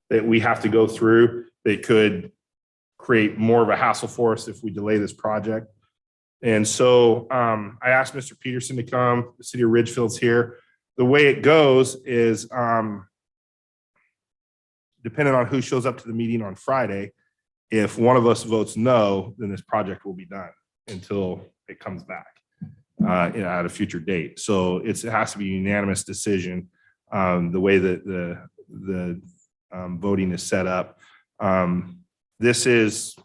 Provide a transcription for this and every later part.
that we have to go through that could create more of a hassle for us if we delay this project. And so I asked Mr. Peterson to come. The city of Ridgefield's here. The way it goes is depending on who shows up to the meeting on Friday, if one of us votes no, then this project will be done until it comes back at a future date. So it has to be a unanimous decision the way that the voting is set up. This is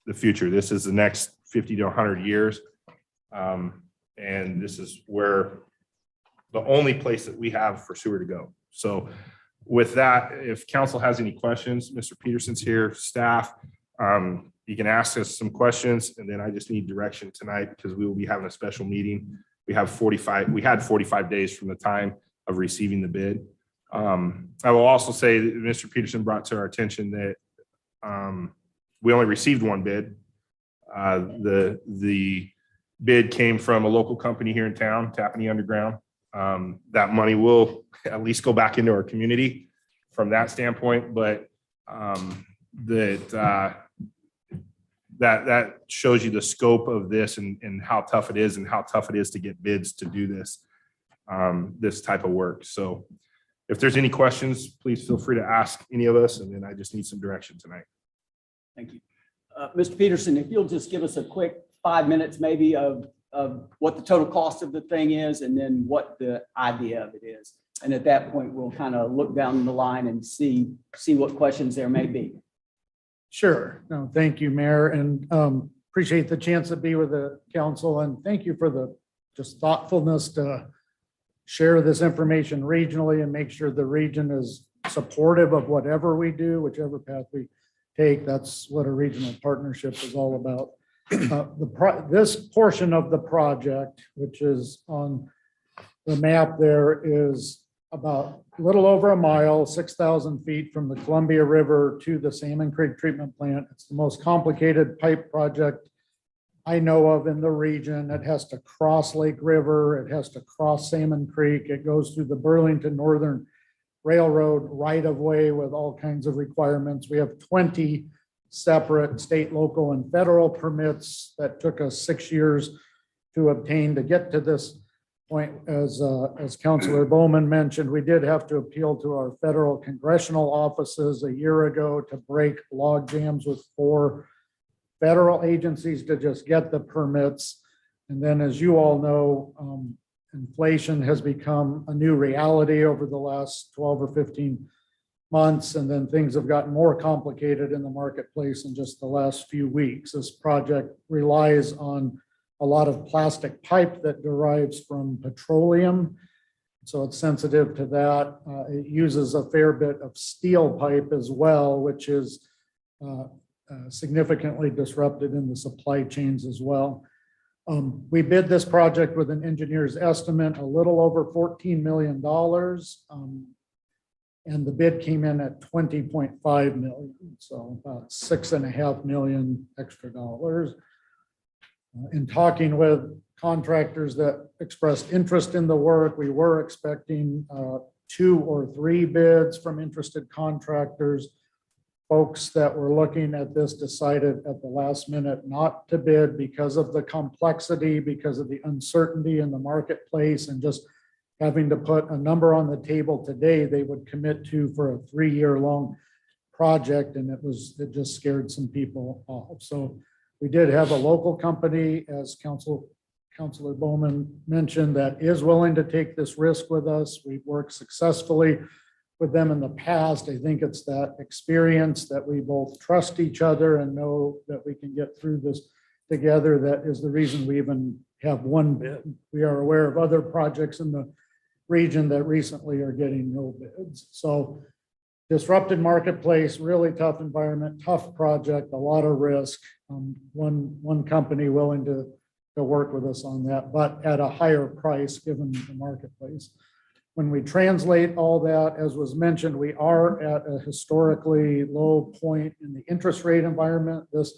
the future. This is the next 50 to 100 years. And this is where the only place that we have for sewer to go. So with that, if council has any questions, Mr. Peterson's here, staff, you can ask us some questions, and then I just need direction tonight because we will be having a special meeting. We had 45 days from the time of receiving the bid. I will also say that Mr. Peterson brought to our attention that we only received one bid. The bid came from a local company here in town, Tappanee Underground. That money will at least go back into our community from that standpoint, but that shows you the scope of this and how tough it is to get bids to do this type of work. So if there's any questions, please feel free to ask any of us, and then I just need some direction tonight. Thank you. Mr. Peterson, if you'll just give us a quick 5 minutes maybe of what the total cost of the thing is and then what the idea of it is. And at that point, we'll kind of look down the line and see what questions there may be. Sure. No, thank you, Mayor, and appreciate the chance to be with the council, and thank you for the just thoughtfulness to share this information regionally and make sure the region is supportive of whatever we do, whichever path we take. That's what a regional partnership is all about. This portion of the project, which is on the map there, is about a little over a mile, 6,000 feet from the Columbia River to the Salmon Creek treatment plant. It's the most complicated pipe project I know of in the region. It has to cross Lake River. It has to cross Salmon Creek. It goes through the Burlington Northern Railroad right of way with all kinds of requirements. We have 20 separate state, local, and federal permits that took us 6 years to obtain to get to this point. As Councilor Bowman mentioned, we did have to appeal to our federal congressional offices a year ago to break log jams with 4 federal agencies to just get the permits. And then, as you all know, inflation has become a new reality over the last 12 or 15 months, and then things have gotten more complicated in the marketplace in just the last few weeks. This project relies on a lot of plastic pipe that derives from petroleum, so it's sensitive to that. It uses a fair bit of steel pipe as well, which is significantly disrupted in the supply chains as well. We bid this project with an engineer's estimate, a little over $14 million. And the bid came in at $20.5 million. So about $6.5 million extra dollars. In talking with contractors that expressed interest in the work, we were expecting 2 or 3 bids from interested contractors. Folks that were looking at this decided at the last minute not to bid because of the complexity, because of the uncertainty in the marketplace, and just having to put a number on the table today they would commit to for a 3-year-long project, and it just scared some people off. So we did have a local company, as Councilor Bowman mentioned, that is willing to take this risk with us. We've worked successfully with them in the past. I think it's that experience that we both trust each other and know that we can get through this together. That is the reason we even have one bid. We are aware of other projects in the region that recently are getting no bids. So disrupted marketplace, really tough environment, tough project, a lot of risk. One company willing to work with us on that, but at a higher price given the marketplace. When we translate all that, as was mentioned, we are at a historically low point in the interest rate environment. This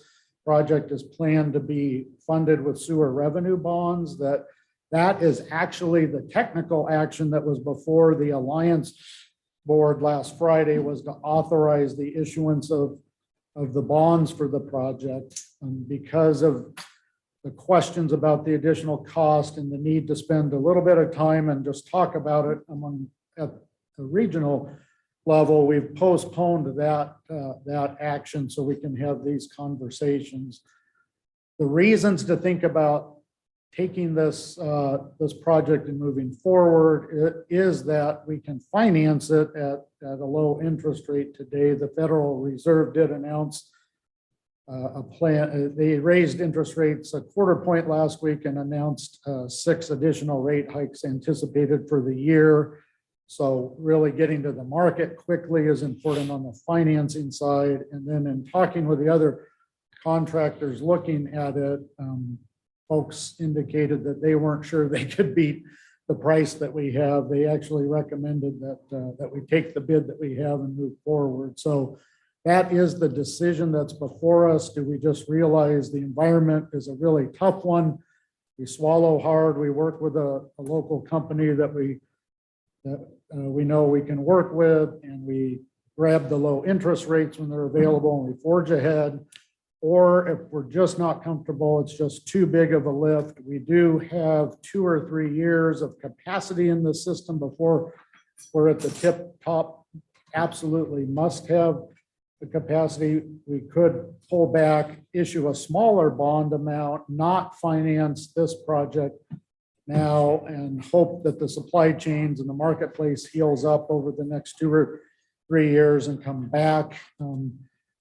project is planned to be funded with sewer revenue bonds. That is actually the technical action that was before the Alliance board last Friday was to authorize the issuance of the bonds for the project. Because of the questions about the additional cost and the need to spend a little bit of time and just talk about it at the regional level, we've postponed that action so we can have these conversations. The reasons to think about taking this project and moving forward is that we can finance it at a low interest rate today. The Federal Reserve did announce a plan. They raised interest rates a quarter point last week and announced 6 additional rate hikes anticipated for the year. So really getting to the market quickly is important on the financing side. And then in talking with the other contractors looking at it, folks indicated that they weren't sure they could beat the price that we have. They actually recommended that we take the bid that we have and move forward. So that is the decision that's before us. Do we just realize the environment is a really tough one? We swallow hard. We work with a local company that we know we can work with, and we grab the low interest rates when they're available and we forge ahead. Or if we're just not comfortable, it's just too big of a lift. We do have 2 or 3 years of capacity in the system before we're at the tip top. Absolutely must have the capacity. We could pull back, issue a smaller bond amount, not finance this project now, and hope that the supply chains and the marketplace heals up over the next 2 or 3 years and come back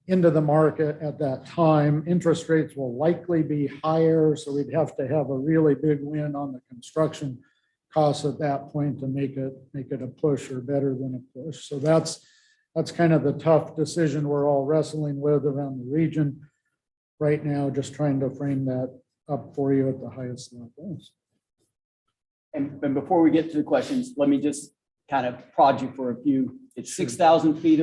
into the market at that time. Interest rates will likely be higher, so we'd have to have a really big win on the construction costs at that point to make it a push or better than a push. So that's kind of the tough decision we're all wrestling with around the region right now, just trying to frame that up for you at the highest levels. And before we get to the questions, let me just kind of prod you for a few. It's 6,000 feet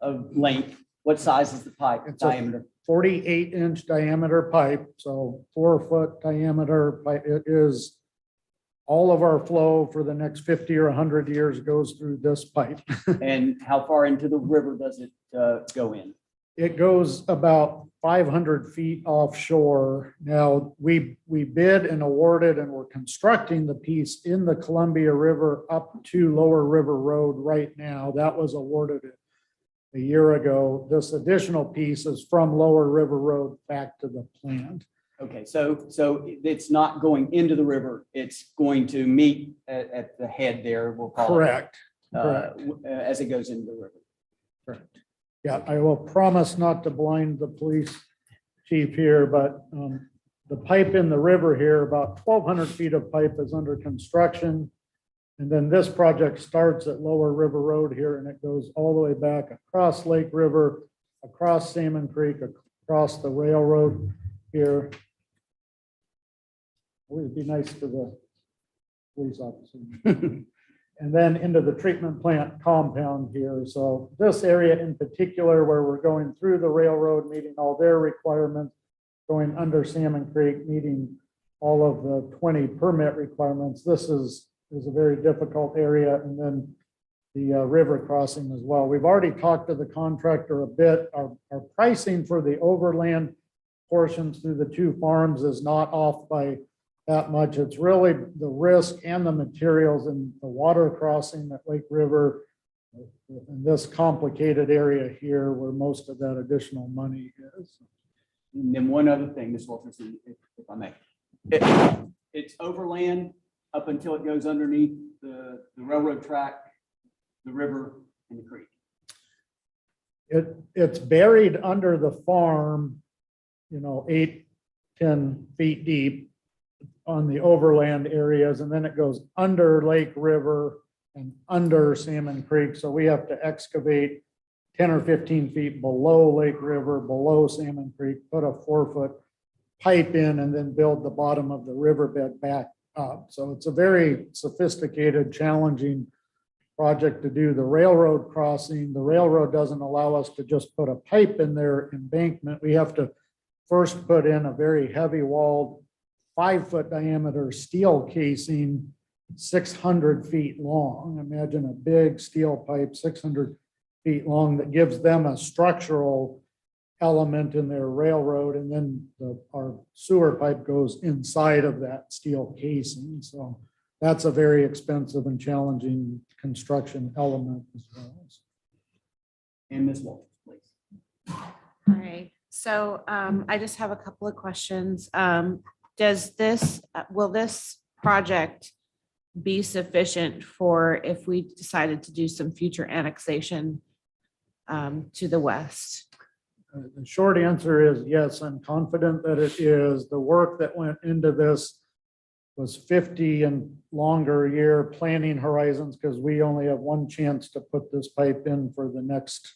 of length. What size is the pipe diameter? 48-inch diameter pipe, so 4-foot diameter pipe. It is all of our flow for the next 50 or 100 years goes through this pipe. And how far into the river does it go in? It goes about 500 feet offshore. Now, we bid and awarded and we're constructing the piece in the Columbia River up to Lower River Road right now. That was awarded a year ago. This additional piece is from Lower River Road back to the plant. Okay, so it's not going into the river. It's going to meet at the head there, we'll call Correct. it. Correct. As it goes into the river. Correct. Yeah, I will promise not to blind the police chief here, but the pipe in the river here, about 1,200 feet of pipe is under construction. And then this project starts at Lower River Road here, and it goes all the way back across Lake River, across Salmon Creek, across the railroad here. It would be nice to the police officer. And then into the treatment plant compound here. So this area in particular, where we're going through the railroad, meeting all their requirements, going under Salmon Creek, meeting all of the 20 permit requirements. This is a very difficult area. And then the river crossing as well. We've already talked to the contractor a bit. Our pricing for the overland portions through the 2 farms is not off by that much. It's really the risk and the materials and the water crossing at Lake River in this complicated area here where most of that additional money is. And then one other thing, Ms. Wilkerson, if I may. It's overland up until it goes underneath the railroad track, the river, and the creek. It's buried under the farm, 8-10 feet deep on the overland areas, and then it goes under Lake River and under Salmon Creek. So we have to excavate 10 or 15 feet below Lake River, below Salmon Creek, put a 4-foot pipe in, and then build the bottom of the riverbed back up. So it's a very sophisticated, challenging project to do. The railroad crossing, the railroad doesn't allow us to just put a pipe in their embankment. We have to first put in a very heavy walled 5-foot diameter steel casing 600 feet long. Imagine a big steel pipe, 600 feet long, that gives them a structural element in their railroad, and then our sewer pipe goes inside of that steel casing. So that's a very expensive and challenging construction element as well. And Ms. Walters, please. All right, so I just have a couple of questions. Will this project be sufficient for if we decided to do some future annexation to the west? The short answer is yes, I'm confident that it is. The work that went into this was 50 and longer year planning horizons, because we only have one chance to put this pipe in for the next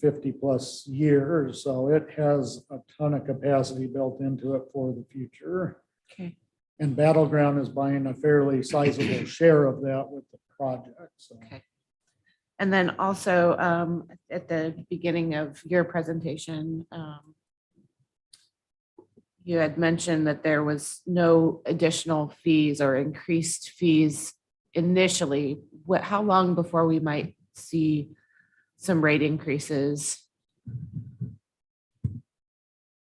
50 plus years. So it has a ton of capacity built into it for the future. Okay. And Battleground is buying a fairly sizable share of that with the project. So. Okay. And then also at the beginning of your presentation, you had mentioned that there was no additional fees or increased fees initially. How long before we might see some rate increases?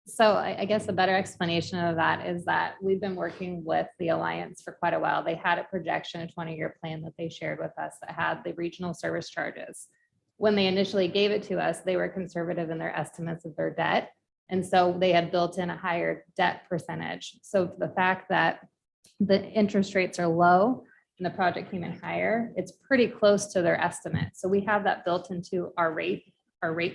So I guess a better explanation of that is that we've been working with the Alliance for quite a while. They had a projection, a 20-year plan that they shared with us that had the regional service charges. When they initially gave it to us, they were conservative in their estimates of their debt. And so they had built in a higher debt percentage. So the fact that the interest rates are low and the project came in higher, it's pretty close to their estimate. So we have that built into our rate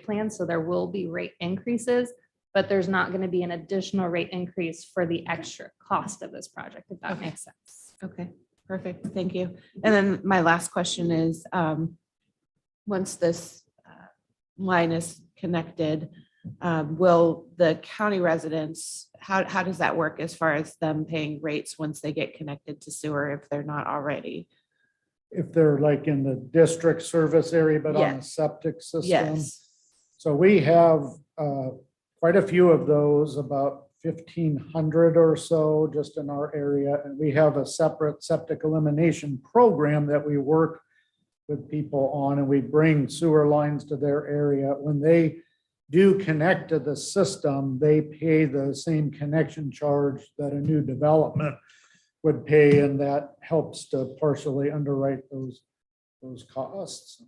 plan. So there will be rate increases, but there's not going to be an additional rate increase for the extra cost of this project, if that makes sense. Okay, perfect. Thank you. And then my last question is, once this line is connected, will the county residents, how does that work as far as them paying rates once they get connected to sewer if they're not already? If they're like in the district service area, but on a Yes. septic system. Yes. So we have quite a few of those, about 1,500 or so just in our area. And we have a separate septic elimination program that we work with people on, and we bring sewer lines to their area. When they do connect to the system, they pay the same connection charge that a new development would pay, and that helps to partially underwrite those costs.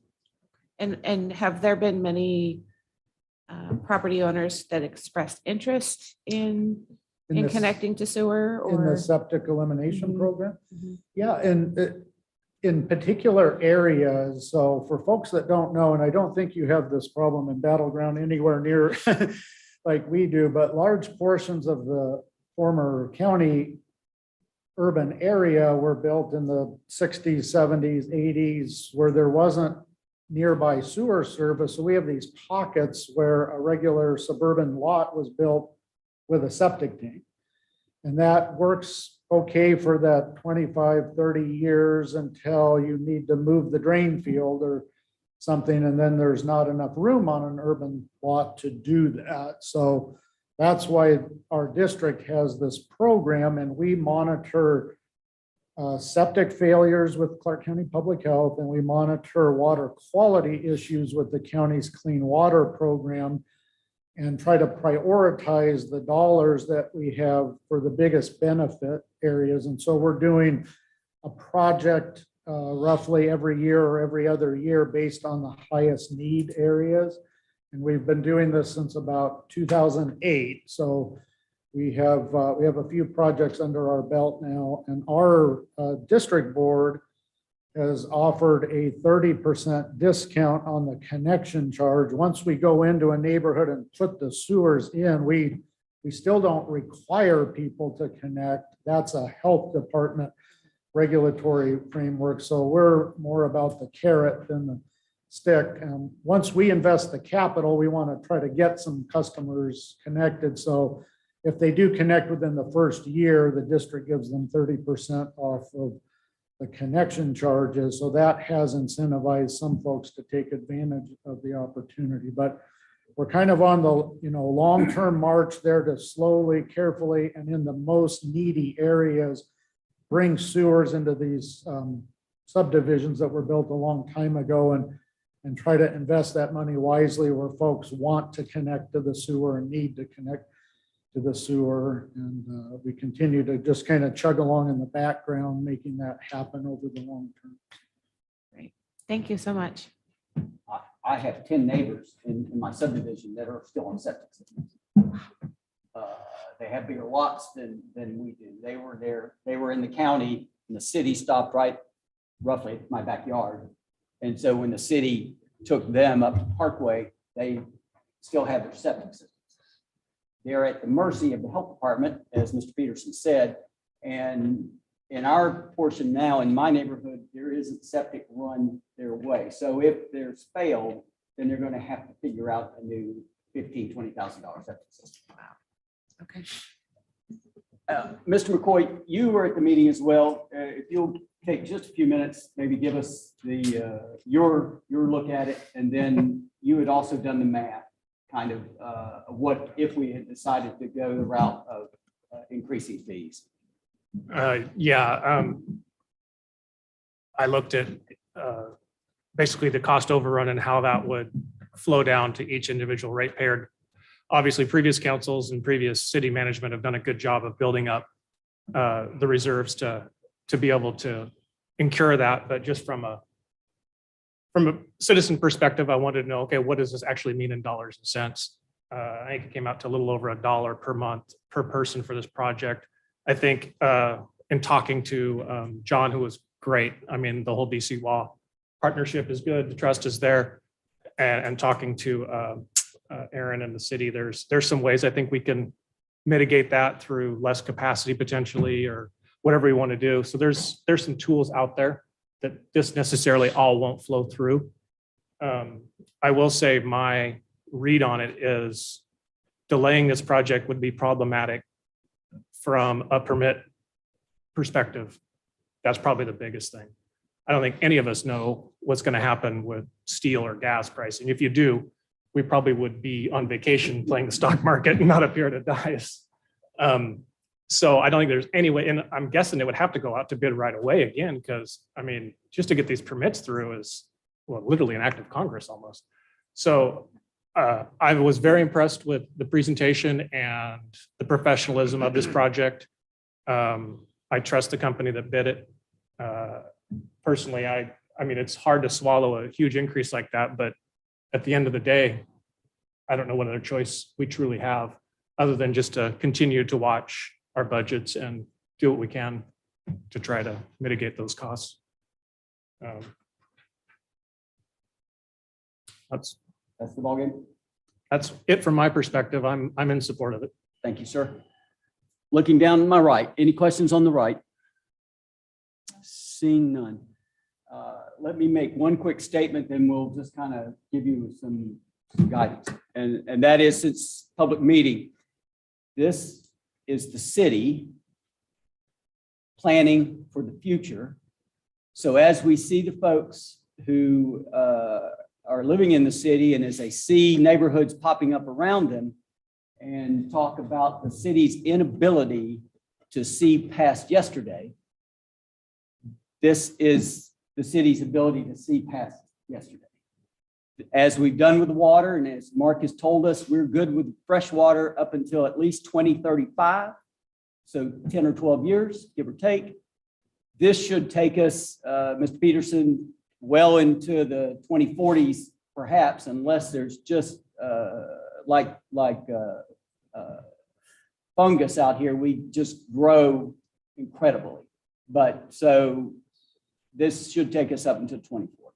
And have there been many property owners that expressed interest in this- connecting to sewer In the or? septic elimination Mhm. program? Mhm. Yeah, and in particular areas, so for folks that don't know, and I don't think you have this problem in Battleground anywhere near like we do, but large portions of the former county urban area were built in the 60s, 70s, 80s, where there wasn't nearby sewer service. So we have these pockets where a regular suburban lot was built with a septic tank. And that works okay for that 25, 30 years until you need to move the drain field or something. And then there's not enough room on an urban lot to do that. So that's why our district has this program, and we monitor septic failures with Clark County Public Health, and we monitor water quality issues with the county's clean water program, and try to prioritize the dollars that we have for the biggest benefit areas. And so we're doing a project roughly every year or every other year based on the highest need areas. And we've been doing this since about 2008. So we have a few projects under our belt now, and our district board has offered a 30% discount on the connection charge. Once we go into a neighborhood and put the sewers in, we still don't require people to connect. That's a health department regulatory framework. So we're more about the carrot than the stick. And once we invest the capital, we want to try to get some customers connected. So if they do connect within the first year, the district gives them 30% off of the connection charges. So that has incentivized some folks to take advantage of the opportunity. But we're kind of on the long-term march there to slowly, carefully, and in the most needy areas, bring sewers into these subdivisions that were built a long time ago and try to invest that money wisely where folks want to connect to the sewer and need to connect to the sewer. And we continue to just kind of chug along in the background, making that happen over the long term. Thank you so much. I have 10 neighbors in my subdivision that are still on septic systems. They have bigger lots than we do. They were there, they were in the county, and the city stopped right roughly at my backyard. And so when the city took them up to Parkway, they still have their septic systems. They're at the mercy of the health department, as Mr. Peterson said. And in our portion now, in my neighborhood, there isn't septic run their way. So if there's failed, then they're going to have to figure out a new $15,000, $20,000 septic system. Wow. Okay. Mr. McCoy, you were at the meeting as well. If you'll take just a few minutes, maybe give us the your look at it, and then you had also done the math, kind of what if we had decided to go the route of increasing fees. I looked at basically the cost overrun and how that would flow down to each individual ratepayer. Obviously, previous councils and previous city management have done a good job of building up the reserves to be able to incur that. But just from a citizen perspective, I wanted to know, okay, what does this actually mean in dollars and cents? I think it came out to a little over $1 per month per person for this project. I think in talking to John, who was great, I mean, the whole DC Law partnership is good, the trust is there, and talking to Aaron and the city, there's some ways I think we can mitigate that through less capacity potentially, or whatever we want to do. So there's some tools out there that this necessarily all won't flow through. I will say my read on it is delaying this project would be problematic from a permit perspective. That's probably the biggest thing. I don't think any of us know what's going to happen with steel or gas pricing. If you do, we probably would be on vacation playing the stock market and not up here to dice. So I don't think there's any way, and I'm guessing it would have to go out to bid right away again, because I mean, just to get these permits through is, well, literally an act of Congress almost. So I was very impressed with the presentation and the professionalism of this project. I trust the company that bid it. Personally, I mean, it's hard to swallow a huge increase like that, but at the end of the day, I don't know what other choice we truly have other than just to continue to watch our budgets and do what we can to try to mitigate those costs. That's the ballgame. That's it from my perspective. I'm in support of it. Thank you, sir. Looking down to my right, any questions on the right? Seeing none. Let me make one quick statement, then we'll just kind of give you some guidance. And that is, since public meeting, this is the city planning for the future. So as we see the folks who are living in the city, and as they see neighborhoods popping up around them, and talk about the city's inability to see past yesterday, this is the city's ability to see past yesterday. As we've done with the water, and as Mark has told us, we're good with fresh water up until at least 2035. So 10 or 12 years, give or take. This should take us, Mr. Peterson, well into the 2040s, perhaps, unless there's just like fungus out here, we just grow incredibly. But so this should take us up until 2040.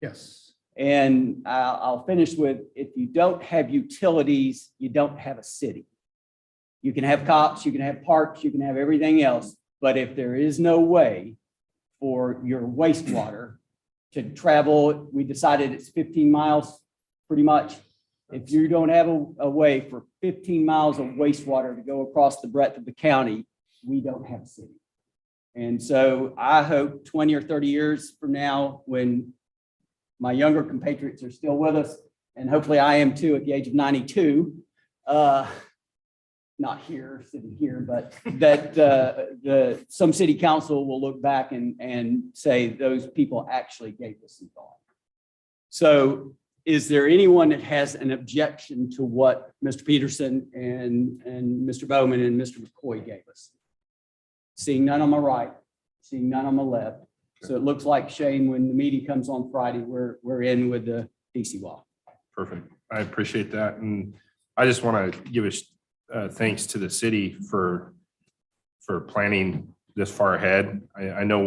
Yes. And I'll finish with, if you don't have utilities, you don't have a city. You can have cops, you can have parks, you can have everything else. But if there is no way for your wastewater to travel, we decided it's 15 miles pretty much. If you don't have a way for 15 miles of wastewater to go across the breadth of the county, we don't have a city. And so I hope 20 or 30 years from now, when my younger compatriots are still with us, and hopefully I am too at the age of 92, not here, sitting here, but that some city council will look back and say those people actually gave us some thought. So is there anyone that has an objection to what Mr. Peterson and Mr. Bowman and Mr. McCoy gave us? Seeing none on my right, seeing none on my left. So it looks like, Shane, when the meeting comes on Friday, we're in with the DCWA. Perfect. I appreciate that. And I just want to give a thanks to the city for planning this far ahead. I know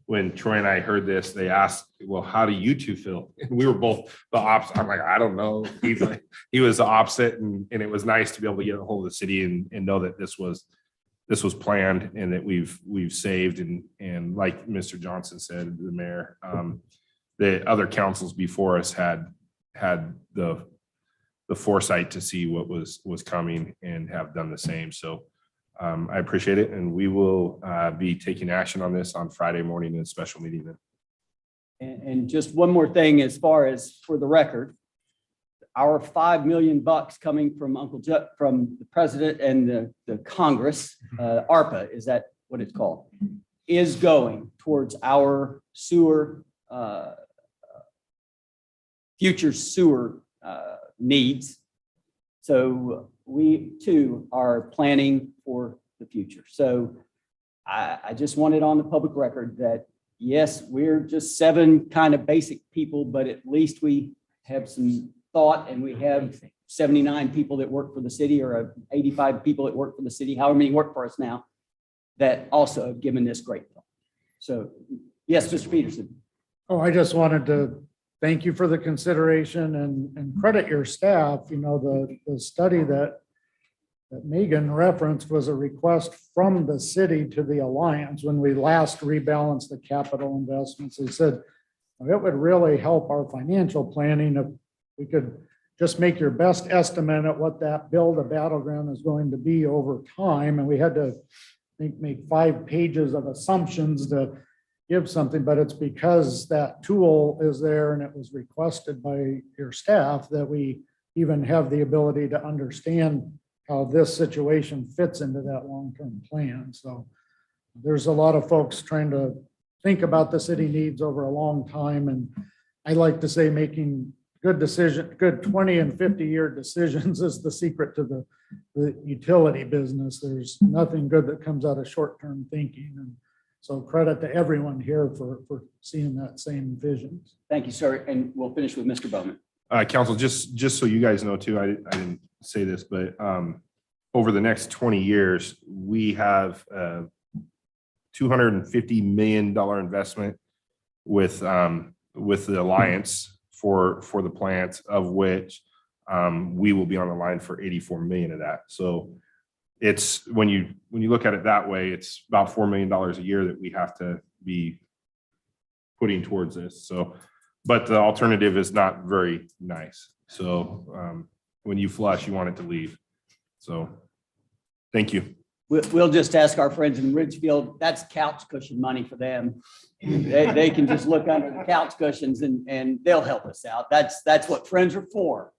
when Troy and I heard this, they asked, well, how do you two feel? And we were both the opposite. I'm like, I don't know. He was the opposite. And it was nice to be able to get a hold of the city and know that this was planned and that we've saved. And like Mr. Johnson said, the mayor, the other councils before us had the foresight to see what was coming and have done the same. So I appreciate it. And we will be taking action on this on Friday morning in a special meeting. And just one more thing, as far as for the record, our $5 million coming from from the president and the Congress, ARPA, is that what it's called, is going towards our sewer, future sewer needs. So we too are planning for the future. So I just want it on the public record that, yes, we're just 7 kind of basic people, but at least we have some thought, and we have 79 people that work for the city, or 85 people that work for the city, however many work for us now, that also have given this great thought. So yes, Mr. Peterson. Oh, I just wanted to thank you for the consideration and credit your staff. You know, the study that Megan referenced was a request from the city to the Alliance when we last rebalanced the capital investments. They said it would really help our financial planning if we could just make your best estimate at what that build a battleground is going to be over time. And we had to make 5 pages of assumptions to give something, but it's because that tool is there and it was requested by your staff that we even have the ability to understand how this situation fits into that long-term plan. So there's a lot of folks trying to think about the city needs over a long time. And I like to say making good 20 and 50-year decisions is the secret to the utility business. There's nothing good that comes out of short-term thinking. And so credit to everyone here for seeing that same vision. Thank you, sir. And we'll finish with Mr. Bowman. Council, just so you guys know too, I didn't say this, but over the next 20 years, we have a $250 million investment with the Alliance for the plant, of which we will be on the line for 84 million of that. So it's when you look at it that way, it's about $4 million a year that we have to be putting towards this. So, but the alternative is not very nice. So when you flush, you want it to leave. So thank you. We'll just ask our friends in Ridgefield, that's couch cushion money for them. They can just look under the couch cushions and they'll help us out. That's what friends are for.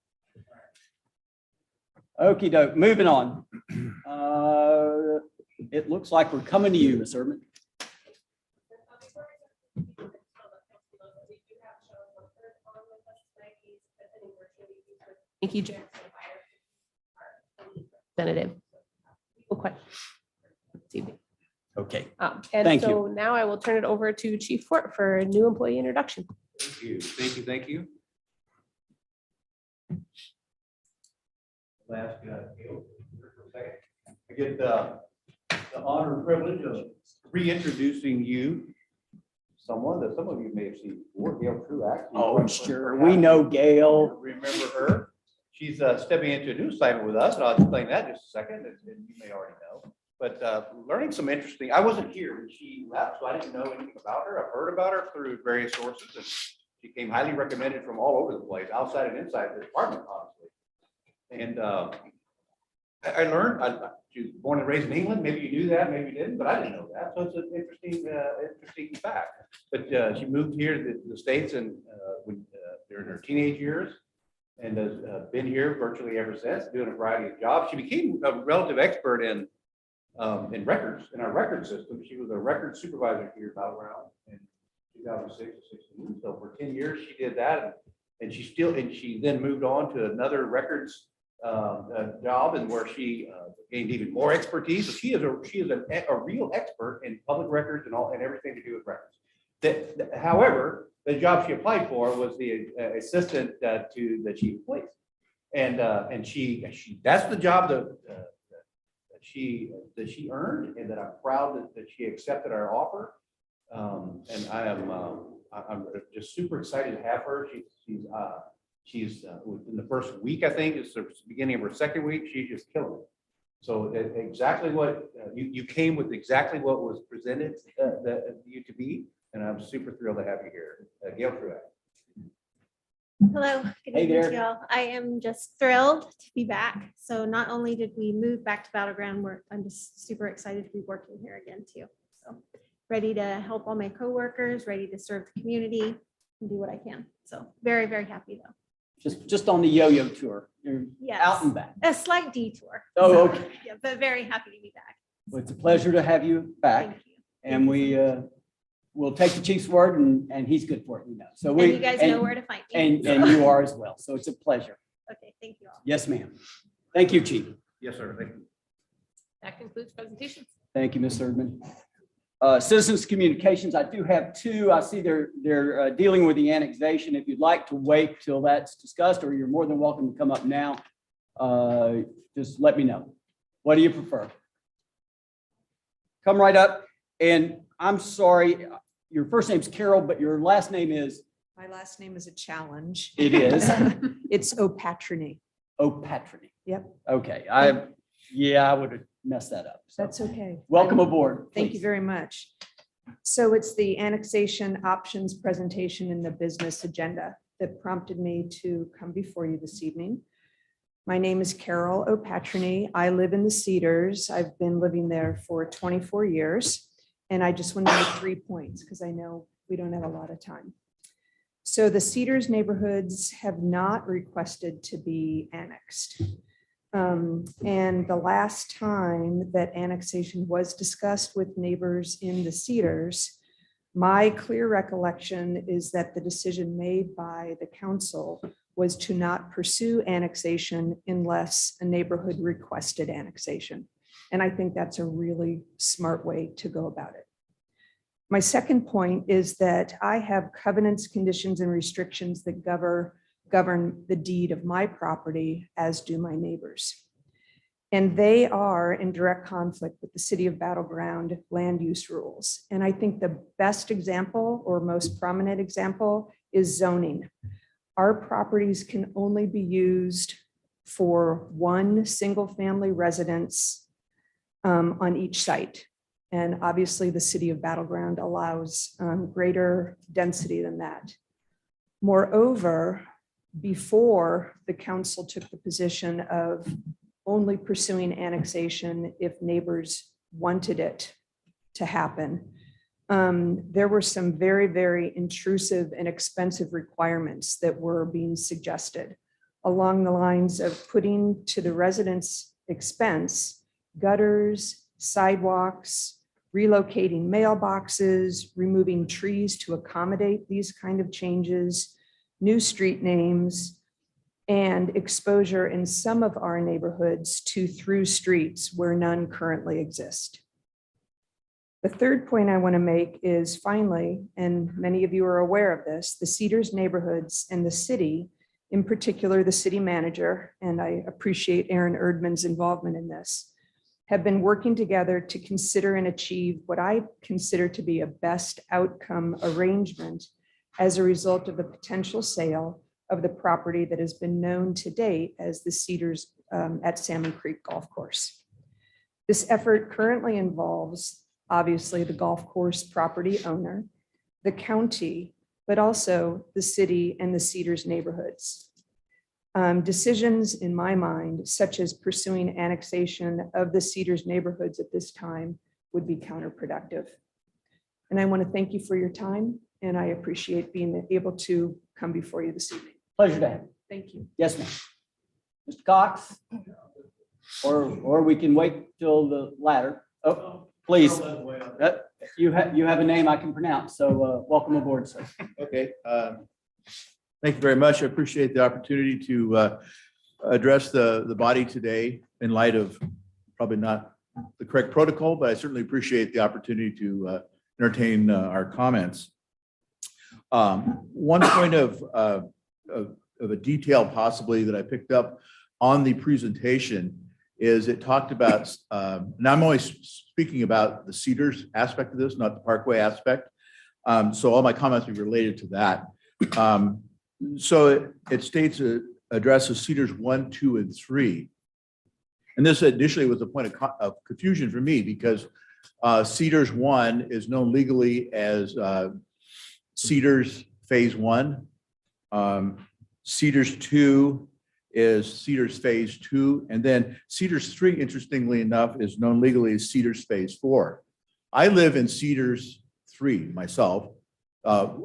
Okey doke, moving on. It looks like we're coming to you, Ms. Urban. Thank you, Jack. Representative. Okay. And Thank so now I will turn it over to Chief Fort for a new employee introduction. Thank you, thank you, thank you. I get the honor and privilege of reintroducing you, someone that some of you may have seen before, Gail Truax. Oh, sure. We know Gail. Remember her? She's stepping into a new assignment with us, and I'll explain that in just a second, and you may already know. But learning some interesting, I wasn't here when she left, so I didn't know anything about her. I've heard about her through various sources, and she came highly recommended from all over the place, outside and inside the department, honestly. And I learned, she was born and raised in England. Maybe you knew that, maybe you didn't, but I didn't know that. So it's an interesting fact. But she moved here to the States and during her teenage years. and has been here virtually ever since, doing a variety of jobs. She became a relative expert in records, in our record system. She was a record supervisor here at Battleground in 2006 or 16. So for 10 years, she did that. And she then moved on to another records job, and where she gained even more expertise. So she is a real expert in public records and everything to do with records. However, the job she applied for was the assistant to the chief of police, and that's the job that she earned, and that I'm proud that she accepted our offer. And I'm just super excited to have her. She's in the first week, I think it's the beginning of her second week. She's just killing it. So exactly what you came with, exactly what was presented you to be, and I'm super thrilled to have you here, Gail Truax. Hello, good Hey evening there. to y'all. I am just thrilled to be back. So not only did we move back to Battleground, I'm just super excited to be working here again too. So ready to help all my coworkers, ready to serve the community and do what I can. So very, very happy though. Just on the yo-yo tour. You're Yes. out and back. A slight detour. Oh, So, okay. yeah, but very happy to be back. Well, it's a pleasure to have you back, Thank you. and we'll take the chief's word, and he's good for it, we know. So And you guys know where to find me. and you are as well. So it's a pleasure. Okay, thank you all. Yes, ma'am. Thank you, Chief. Yes, sir. Thank you. That concludes presentations. Thank you, Ms. Erdman. Citizens communications, I do have two. I see they're dealing with the annexation. If you'd like to wait till that's discussed, or you're more than welcome to come up now, just let me know. What do you prefer? Come right up. And I'm sorry, your first name's Carol, but your last name is? My last name is a challenge. It is. It's O'Patrony. O'Patrony. Yep. Okay, I would have messed that up. So That's okay. welcome aboard. Thank you please. very much. So it's the annexation options presentation in the business agenda that prompted me to come before you this evening. My name is Carol O'Patrony. I live in the Cedars. I've been living there for 24 years. And I just want to make 3 points because I know we don't have a lot of time. So the Cedars neighborhoods have not requested to be annexed. And the last time that annexation was discussed with neighbors in the Cedars, my clear recollection is that the decision made by the council was to not pursue annexation unless a neighborhood requested annexation. And I think that's a really smart way to go about it. My second point is that I have covenants, conditions, and restrictions that govern the deed of my property, as do my neighbors. And they are in direct conflict with the city of Battleground land use rules. And I think the best example or most prominent example is zoning. Our properties can only be used for one single family residence on each site. And obviously the city of Battleground allows greater density than that. Moreover, before the council took the position of only pursuing annexation if neighbors wanted it to happen, there were some very, very intrusive and expensive requirements that were being suggested along the lines of putting to the residents' expense gutters, sidewalks, relocating mailboxes, removing trees to accommodate these kind of changes, new street names, and exposure in some of our neighborhoods to through streets where none currently exist. The third point I want to make is finally, and many of you are aware of this, the Cedars neighborhoods and the city, in particular the city manager, and I appreciate Aaron Erdman's involvement in this, have been working together to consider and achieve what I consider to be a best outcome arrangement as a result of the potential sale of the property that has been known to date as the Cedars at Salmon Creek Golf Course. This effort currently involves, obviously, the golf course property owner, the county, but also the city and the Cedars neighborhoods. Decisions in my mind, such as pursuing annexation of the Cedars neighborhoods at this time, would be counterproductive. And I want to thank you for your time, and I appreciate being able to come before you this evening. Pleasure to have you. Thank you. Yes, ma'am. Mr. Cox? Or we can wait till the latter. Oh, please. You have a name I can pronounce, so welcome aboard, sir. Okay. Thank you very much. I appreciate the opportunity to address the body today in light of probably not the correct protocol, but I certainly appreciate the opportunity to entertain our comments. One point of a detail possibly that I picked up on the presentation is it talked about, and I'm only speaking about the Cedars aspect of this, not the Parkway aspect. So all my comments will be related to that. So it states it addresses Cedars 1, 2, and 3. And this initially was a point of confusion for me because Cedars 1 is known legally as Cedars Phase 1. Cedars 2 is Cedars Phase 2. And then Cedars 3, interestingly enough, is known legally as Cedars Phase 4. I live in Cedars 3 myself,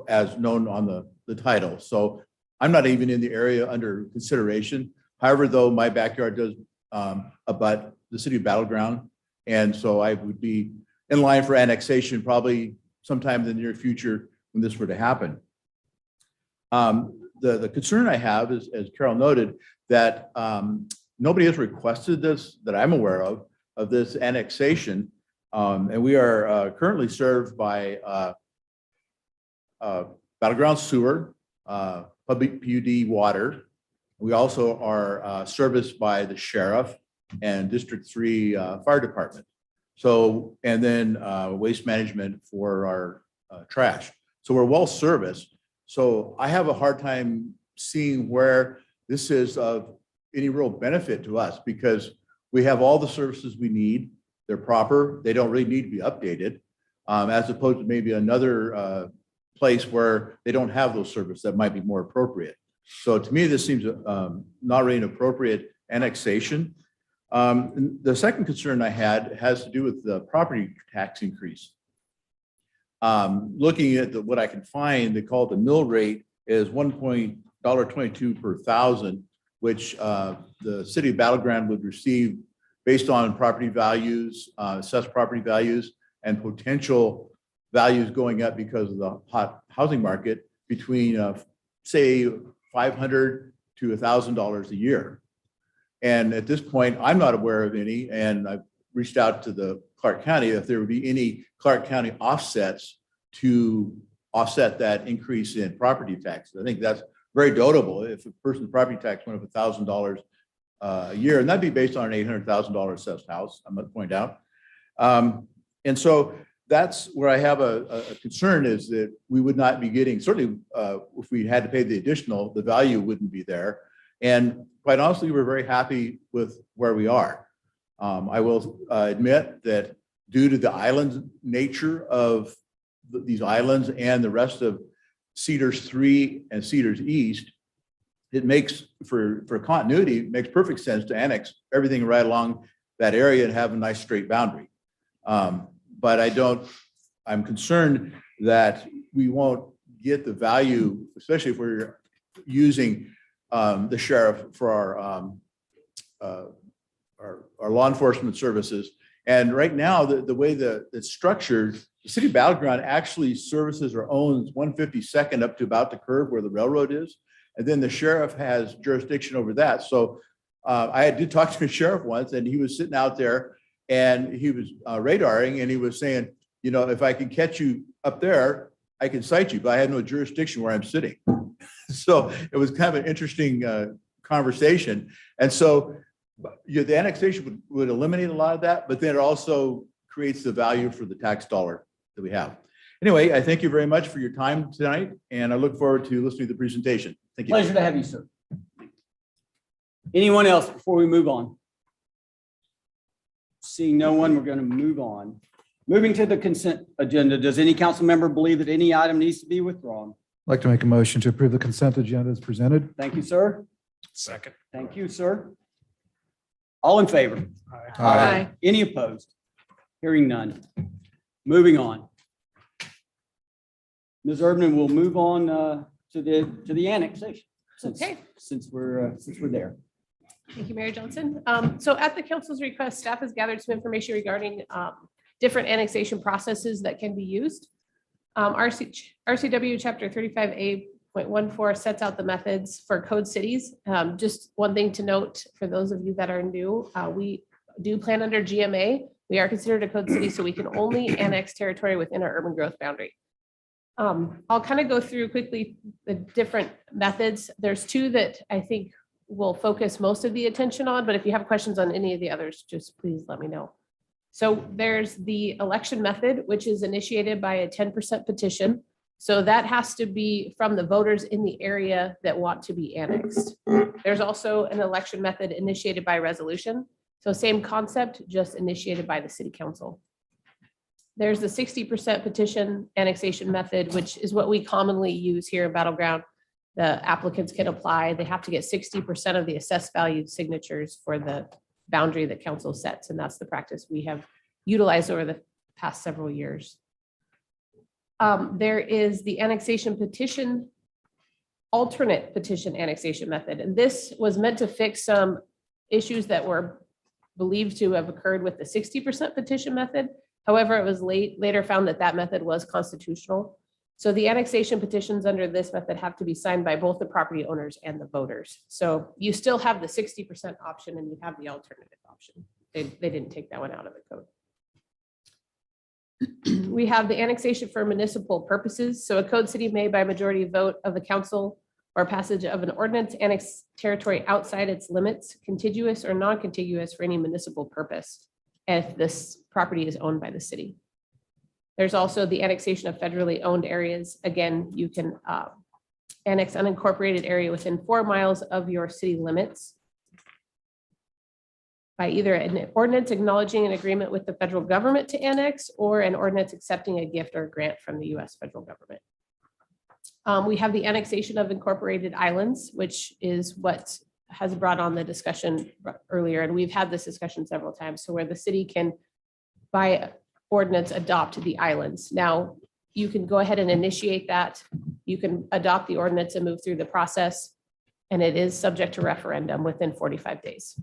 as known on the title. So I'm not even in the area under consideration. However, though, my backyard does abut the city of Battleground. And so I would be in line for annexation probably sometime in the near future when this were to happen. The concern I have is, as Carol noted, that nobody has requested this that I'm aware of this annexation. And we are currently served by Battleground Sewer, Public PUD Water. We also are serviced by the sheriff and District 3 Fire Department. So, and then waste management for our trash. So we're well serviced. So I have a hard time seeing where this is of any real benefit to us because we have all the services we need. They're proper. They don't really need to be updated, as opposed to maybe another place where they don't have those services that might be more appropriate. So to me, this seems not really an appropriate annexation. The second concern I had has to do with the property tax increase. Looking at what I can find, they call it the mill rate is $1.22 per thousand, which the city of Battleground would receive based on property values, assessed property values, and potential values going up because of the hot housing market between, say, $500 to $1,000 a year. And at this point, I'm not aware of any, and I've reached out to the Clark County if there would be any Clark County offsets to offset that increase in property taxes. I think that's very notable if a person's property tax went up $1,000 a year, and that'd be based on an $800,000 assessed house, I must point out. And so that's where I have a concern is that we would not be getting, certainly if we had to pay the additional, the value wouldn't be there. And quite honestly, we're very happy with where we are. I will admit that due to the island nature of these islands and the rest of Cedars 3 and Cedars East, it makes for continuity, it makes perfect sense to annex everything right along that area and have a nice straight boundary. But I'm concerned that we won't get the value, especially if we're using the sheriff for our law enforcement services. And right now, the way that it's structured, the city of Battleground actually services or owns 152nd up to about the curve where the railroad is. And then the sheriff has jurisdiction over that. So I did talk to the sheriff once, and he was sitting out there and he was radaring, and he was saying, you know, if I can catch you up there, I can cite you, but I have no jurisdiction where I'm sitting. So it was kind of an interesting conversation. And so the annexation would eliminate a lot of that, but then it also creates the value for the tax dollar that we have. Anyway, I thank you very much for your time tonight, and I look forward to listening to the presentation. Thank you. Pleasure to have you, sir. Anyone else before we move on? Seeing no one, we're going to move on. Moving to the consent agenda, does any council member believe that any item needs to be withdrawn? I'd like to make a motion to approve the consent agenda as presented. Thank you, sir. Second. Thank you, sir. All in favor? Aye. Any opposed? Hearing none. Moving on. Ms. Urban, we'll move on to the annexation. Okay. since we're there. Thank you, Mary Johnson. So at the council's request, staff has gathered some information regarding different annexation processes that can be used. RCW Chapter 35A.14 sets out the methods for code cities. Just one thing to note for those of you that are new, we do plan under GMA. We are considered a code city, so we can only annex territory within our urban growth boundary. I'll kind of go through quickly the different methods. There's two that I think will focus most of the attention on, but if you have questions on any of the others, just please let me know. So there's the election method, which is initiated by a 10% petition. So that has to be from the voters in the area that want to be annexed. There's also an election method initiated by resolution. So same concept, just initiated by the city council. There's the 60% petition annexation method, which is what we commonly use here in Battleground. The applicants can apply. They have to get 60% of the assessed value signatures for the boundary that council sets. And that's the practice we have utilized over the past several years. There is the annexation petition, alternate petition annexation method. And this was meant to fix some issues that were believed to have occurred with the 60% petition method. However, it was later found that that method was constitutional. So the annexation petitions under this method have to be signed by both the property owners and the voters. So you still have the 60% option and you have the alternative option. They didn't take that one out of the code. We have the annexation for municipal purposes. So a code city may by majority vote of the council or passage of an ordinance annex territory outside its limits, contiguous or non-contiguous for any municipal purpose, if this property is owned by the city. There's also the annexation of federally owned areas. Again, you can annex unincorporated area within 4 miles of your city limits by either an ordinance acknowledging an agreement with the federal government to annex or an ordinance accepting a gift or grant from the US federal government. We have the annexation of incorporated islands, which is what has brought on the discussion earlier. And we've had this discussion several times. So where the city can, by ordinance, adopt the islands. Now, you can go ahead and initiate that. You can adopt the ordinance and move through the process. And it is subject to referendum within 45 days.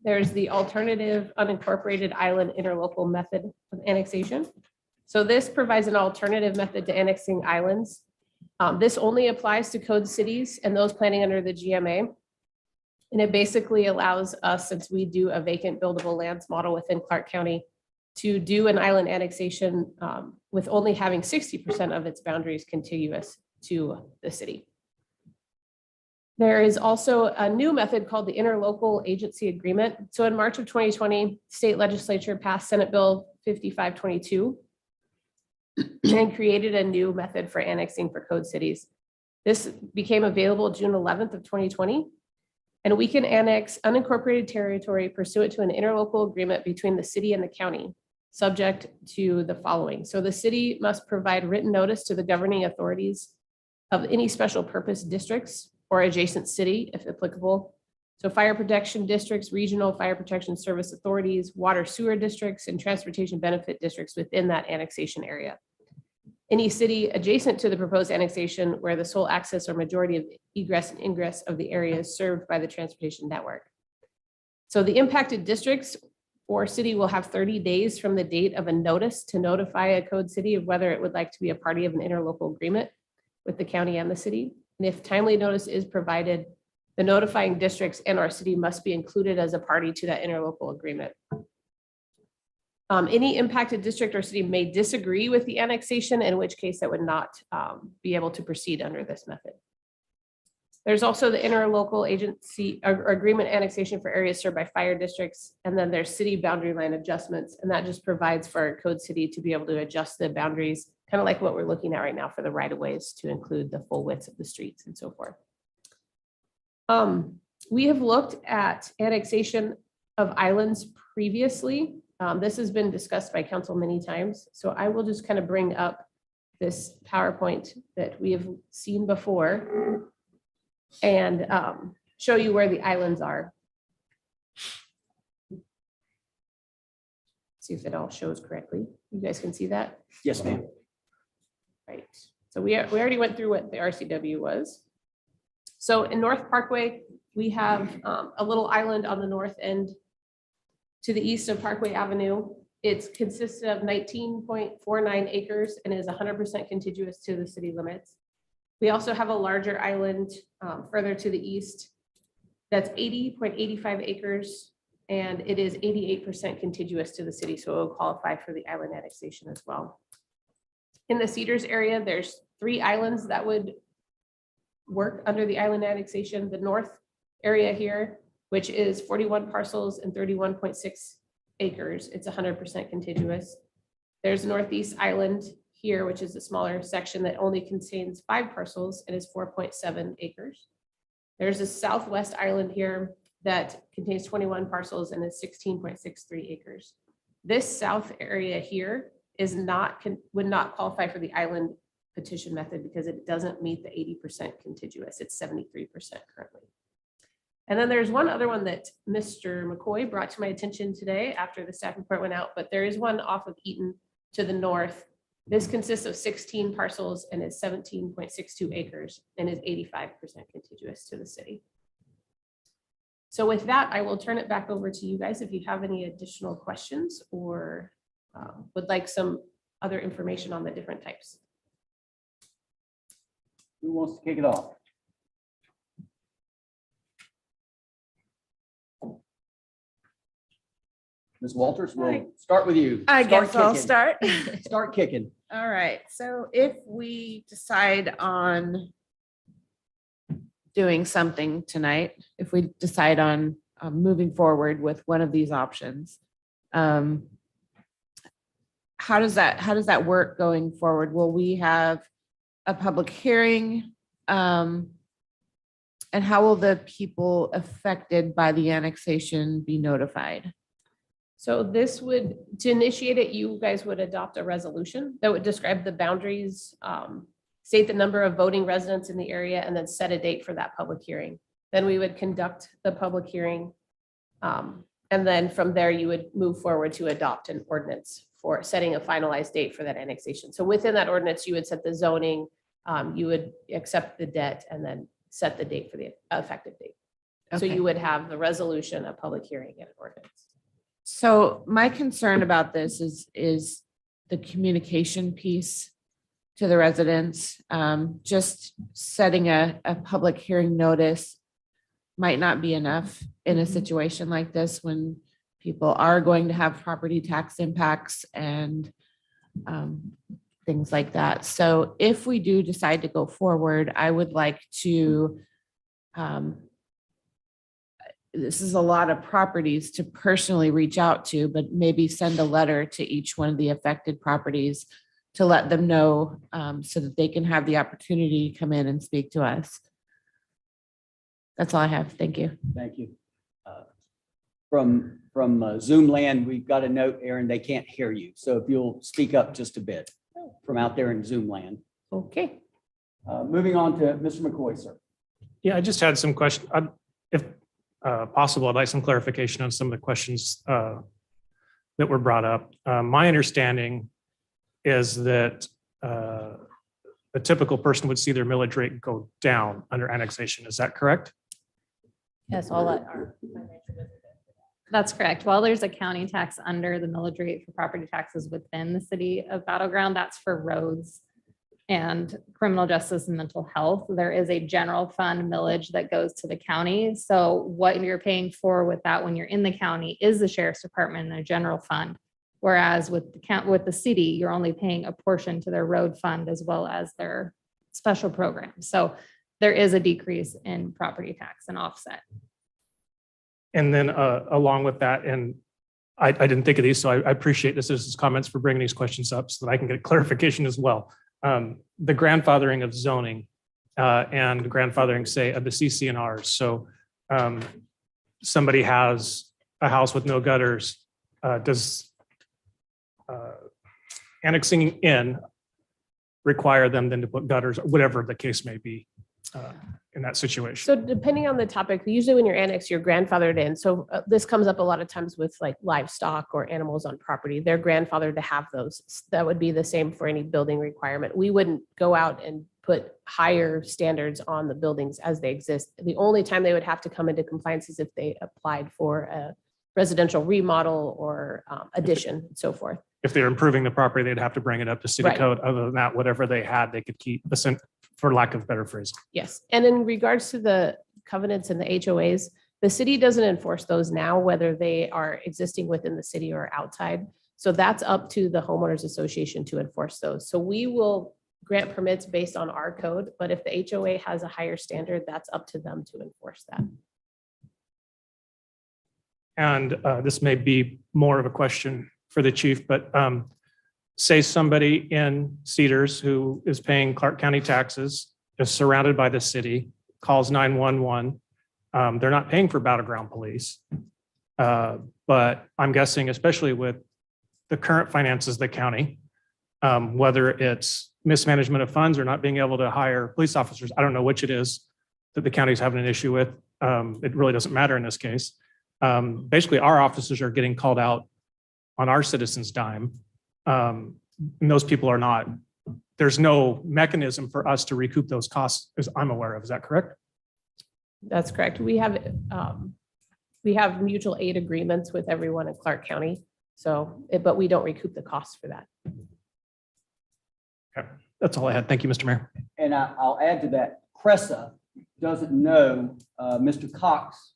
There's the alternative unincorporated island interlocal method of annexation. So this provides an alternative method to annexing islands. This only applies to code cities and those planning under the GMA. And it basically allows us, since we do a vacant buildable lands model within Clark County, to do an island annexation with only having 60% of its boundaries contiguous to the city. There is also a new method called the Interlocal Agency Agreement. So in March of 2020, state legislature passed Senate Bill 5522 and created a new method for annexing for code cities. This became available June 11th of 2020. And we can annex unincorporated territory pursuant to an interlocal agreement between the city and the county, subject to the following. So the city must provide written notice to the governing authorities of any special purpose districts or adjacent city, if applicable. So fire protection districts, regional fire protection service authorities, water sewer districts, and transportation benefit districts within that annexation area. Any city adjacent to the proposed annexation where the sole access or majority of egress and ingress of the area is served by the transportation network. So the impacted districts or city will have 30 days from the date of a notice to notify a code city of whether it would like to be a party of an interlocal agreement with the county and the city. And if timely notice is provided, the notifying districts and our city must be included as a party to that interlocal agreement. Any impacted district or city may disagree with the annexation, in which case it would not be able to proceed under this method. There's also the interlocal agency or agreement annexation for areas served by fire districts. And then there's city boundary line adjustments. And that just provides for a code city to be able to adjust the boundaries, kind of like what we're looking at right now for the right of ways to include the full widths of the streets and so forth. We have looked at annexation of islands previously. This has been discussed by council many times. So I will just kind of bring up this PowerPoint that we have seen before and show you where the islands are. See if it all shows correctly. You guys can see that? Yes, ma'am. Right. So we already went through what the RCW was. So in North Parkway, we have a little island on the north end to the east of Parkway Avenue. It consists of 19.49 acres and is 100% contiguous to the city limits. We also have a larger island further to the east that's 80.85 acres, and it is 88% contiguous to the city, so it will qualify for the island annexation as well. In the Cedars area, there's 3 islands that would work under the island annexation. The north area here, which is 41 parcels and 31.6 acres, it's 100% contiguous. There's Northeast Island here, which is a smaller section that only contains 5 parcels and is 4.7 acres. There's a Southwest Island here that contains 21 parcels and is 16.63 acres. This south area here would not qualify for the island petition method because it doesn't meet the 80% contiguous. It's 73% currently. And then there's one other one that Mr. McCoy brought to my attention today after the staff report went out, but there is one off of Eaton to the north. This consists of 16 parcels and is 17.62 acres and is 85% contiguous to the city. So with that, I will turn it back over to you guys if you have any additional questions or would like some other information on the different types. Who wants to kick it off? Ms. Walters, we'll start with you. I guess I'll kicking. start. Start kicking. All right, so if we decide on doing something tonight, if we decide on moving forward with one of these options, how does that work going forward? Will we have a public hearing? And how will the people affected by the annexation be notified? So this would, to initiate it, you guys would adopt a resolution that would describe the boundaries, state the number of voting residents in the area, and then set a date for that public hearing. Then we would conduct the public hearing. And then from there, you would move forward to adopt an ordinance for setting a finalized date for that annexation. So within that ordinance, you would set the zoning, you would accept the debt, and then set the date for the effective date. So Okay. you would have the resolution, a public hearing, and an ordinance. So my concern about this is the communication piece to the residents. Just setting a public hearing notice might not be enough in a situation like this when people are going to have property tax impacts and things like that. So if we do decide to go forward, I would like to this is a lot of properties to personally reach out to, but maybe send a letter to each one of the affected properties to let them know so that they can have the opportunity to come in and speak to us. That's all I have. Thank you. Thank you. From Zoom land, we've got a note, Aaron, they can't hear you. So if you'll speak up just a bit from out there in Zoom land. Okay. Moving on to Mr. McCoy, sir. Yeah, I just had some questions. If possible, I'd like some clarification on some of the questions that were brought up. My understanding is that a typical person would see their millage rate go down under annexation. Is that correct? Yes, I'll let our. That's correct. While there's a county tax under the millage rate for property taxes within the city of Battleground, that's for roads and criminal justice and mental health. There is a general fund millage that goes to the county. So what you're paying for with that when you're in the county is the sheriff's department and their general fund. Whereas with the city, you're only paying a portion to their road fund as well as their special programs. So there is a decrease in property tax and offset. And then along with that, and I didn't think of these, so I appreciate the citizens' comments for bringing these questions up so that I can get clarification as well. The grandfathering of zoning and grandfathering, say, of the CC&Rs. So somebody has a house with no gutters. Does annexing in require them then to put gutters, whatever the case may be in that situation? So depending on the topic, usually when you're annexed, you're grandfathered in. So this comes up a lot of times with like livestock or animals on property. They're grandfathered to have those. That would be the same for any building requirement. We wouldn't go out and put higher standards on the buildings as they exist. The only time they would have to come into compliance is if they applied for a residential remodel or addition and so forth. If they're improving the property, they'd have to bring it up to city Right. code. Other than that, whatever they had, they could keep, for lack of better phrase. Yes, and in regards to the covenants and the HOAs, the city doesn't enforce those now, whether they are existing within the city or outside. So that's up to the homeowners association to enforce those. So we will grant permits based on our code, but if the HOA has a higher standard, that's up to them to enforce that. And this may be more of a question for the chief, but say somebody in Cedars who is paying Clark County taxes, is surrounded by the city, calls 911. They're not paying for battleground police. But I'm guessing, especially with the current finances of the county, whether it's mismanagement of funds or not being able to hire police officers, I don't know which it is that the county's having an issue with. It really doesn't matter in this case. Basically, our officers are getting called out on our citizens' dime. And those people are not, there's no mechanism for us to recoup those costs, as I'm aware of. Is that correct? That's correct. We have mutual aid agreements with everyone in Clark County. So, but we don't recoup the costs for that. Okay, that's all I had. Thank you, Mr. Mayor. And I'll add to that, Cressa doesn't know Mr. Cox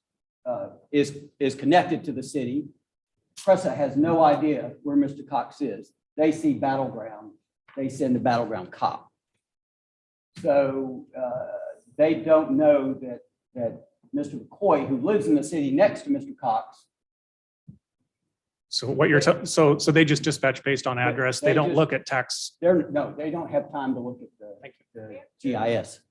is connected to the city. Cressa has no idea where Mr. Cox is. They see battleground, they send the battleground cop. So they don't know that Mr. McCoy, who lives in the city next to Mr. Cox. So what you're, so they just dispatch based on address. They don't just- look at tax. No, they don't have time to look at the GIS.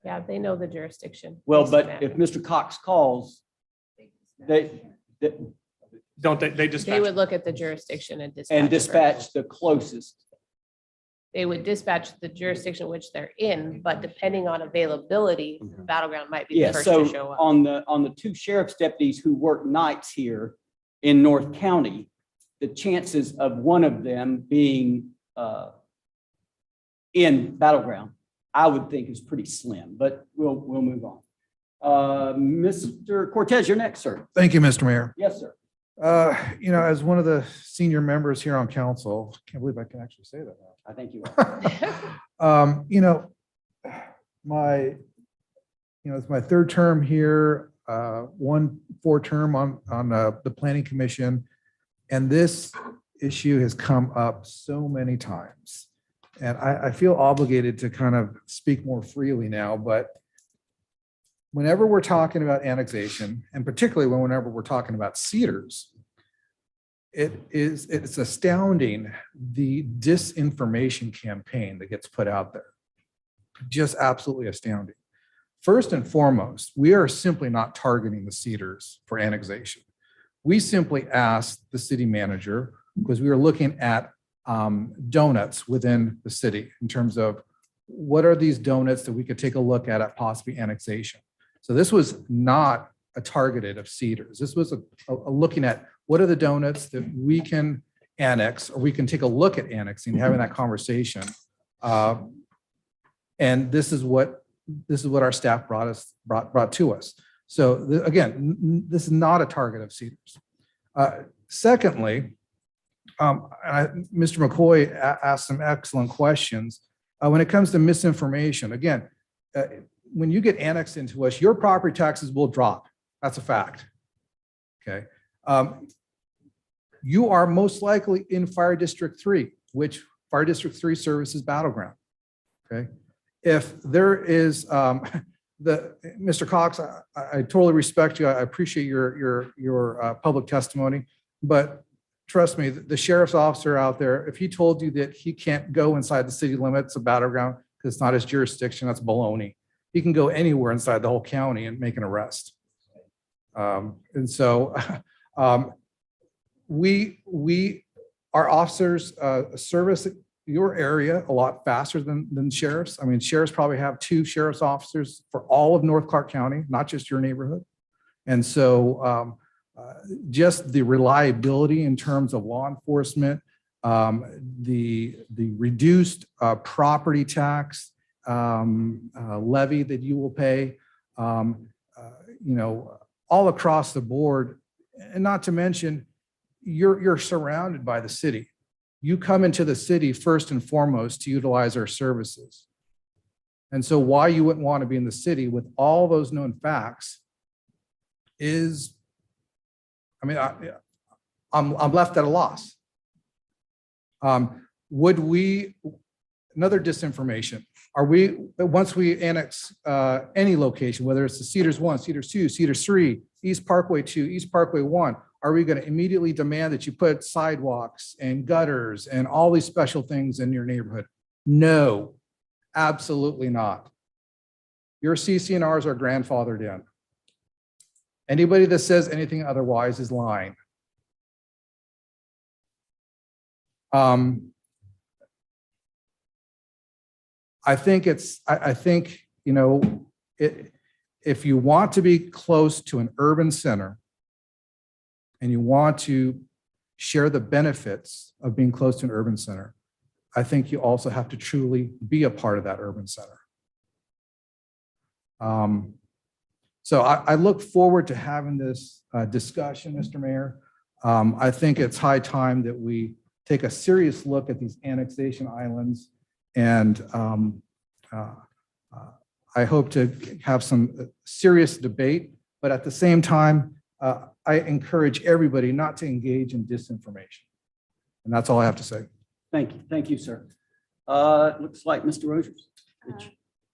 Yeah, they know the jurisdiction. Well, based on but that. if Mr. Cox calls, they Don't they They dispatch? would look at the jurisdiction and dispatch. and it. dispatch the closest. They would dispatch the jurisdiction which they're in, but depending on availability, battleground might be the Yeah, first so to show up. on the two sheriff's deputies who work nights here in North County, the chances of one of them being in battleground, I would think is pretty slim, but we'll move on. Mr. Cortez, you're next, sir. Thank you, Mr. Mayor. Yes, sir. As one of the senior members here on council, can't believe I can actually say that I think you are. now. It's my third term here, 4 term on the planning commission. And this issue has come up so many times. And I feel obligated to kind of speak more freely now, but whenever we're talking about annexation, and particularly whenever we're talking about Cedars, it's astounding the disinformation campaign that gets put out there. Just absolutely astounding. First and foremost, we are simply not targeting the Cedars for annexation. We simply asked the city manager, because we were looking at donuts within the city in terms of what are these donuts that we could take a look at possibly annexation. So this was not a targeted of Cedars. This was a looking at what are the donuts that we can annex, or we can take a look at annexing, having that conversation. And this is what our staff brought to us. So again, this is not a target of Cedars. Secondly, Mr. McCoy asked some excellent questions. When it comes to misinformation, again, when you get annexed into us, your property taxes will drop. That's a fact. Okay. You are most likely in Fire District 3, which Fire District 3 services battleground. Okay. If there is Mr. Cox, I totally respect you. I appreciate your public testimony, but trust me, the sheriff's officer out there, if he told you that he can't go inside the city limits of battleground because it's not his jurisdiction, that's baloney. He can go anywhere inside the whole county and make an arrest. And so our officers service your area a lot faster than sheriffs. I mean, sheriffs probably have 2 sheriff's officers for all of North Clark County, not just your neighborhood. And so just the reliability in terms of law enforcement, the reduced property tax, levy that you will pay, all across the board. And not to mention, you're surrounded by the city. You come into the city first and foremost to utilize our services. And so why you wouldn't want to be in the city with all those known facts is, I'm left at a loss. Would we, another disinformation, once we annex any location, whether it's the Cedars 1, Cedars 2, Cedars 3, East Parkway 2, East Parkway 1, are we going to immediately demand that you put sidewalks and gutters and all these special things in your neighborhood? No, absolutely not. Your CC&Rs are grandfathered in. Anybody that says anything otherwise is lying. I think if you want to be close to an urban center and you want to share the benefits of being close to an urban center, I think you also have to truly be a part of that urban center. So I look forward to having this discussion, Mr. Mayor. I think it's high time that we take a serious look at these annexation islands, and I hope to have some serious debate, but at the same time, I encourage everybody not to engage in disinformation. And that's all I have to say. Thank you. Thank you, sir. Looks like Mr. Rogers.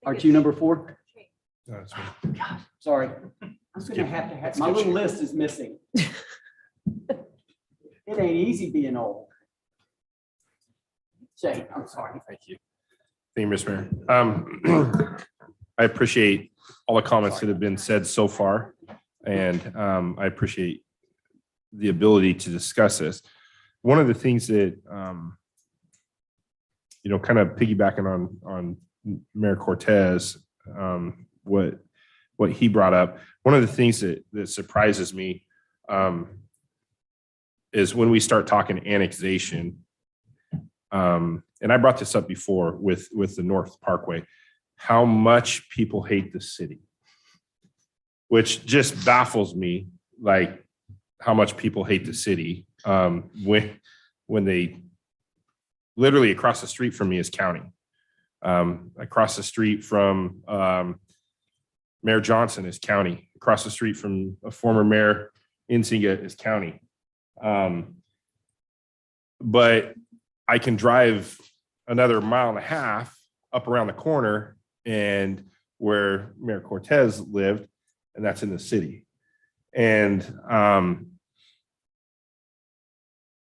Aren't you number 4? Sorry. I'm gonna have, my little list is missing. It ain't easy being old. Jay, I'm sorry. Thank you. Thank you, Mr. Mayor. I appreciate all the comments that have been said so far, and I appreciate the ability to discuss this. One of the things that, kind of piggybacking on Mayor Cortez, what he brought up, one of the things that surprises me is when we start talking annexation, and I brought this up before with the North Parkway, how much people hate the city, which just baffles me, like how much people hate the city when they literally across the street from me is county. Across the street from Mayor Johnson is county. Across the street from a former mayor, Nsinga, is county. But I can drive another 1.5 miles up around the corner and where Mayor Cortez lived, and that's in the city. And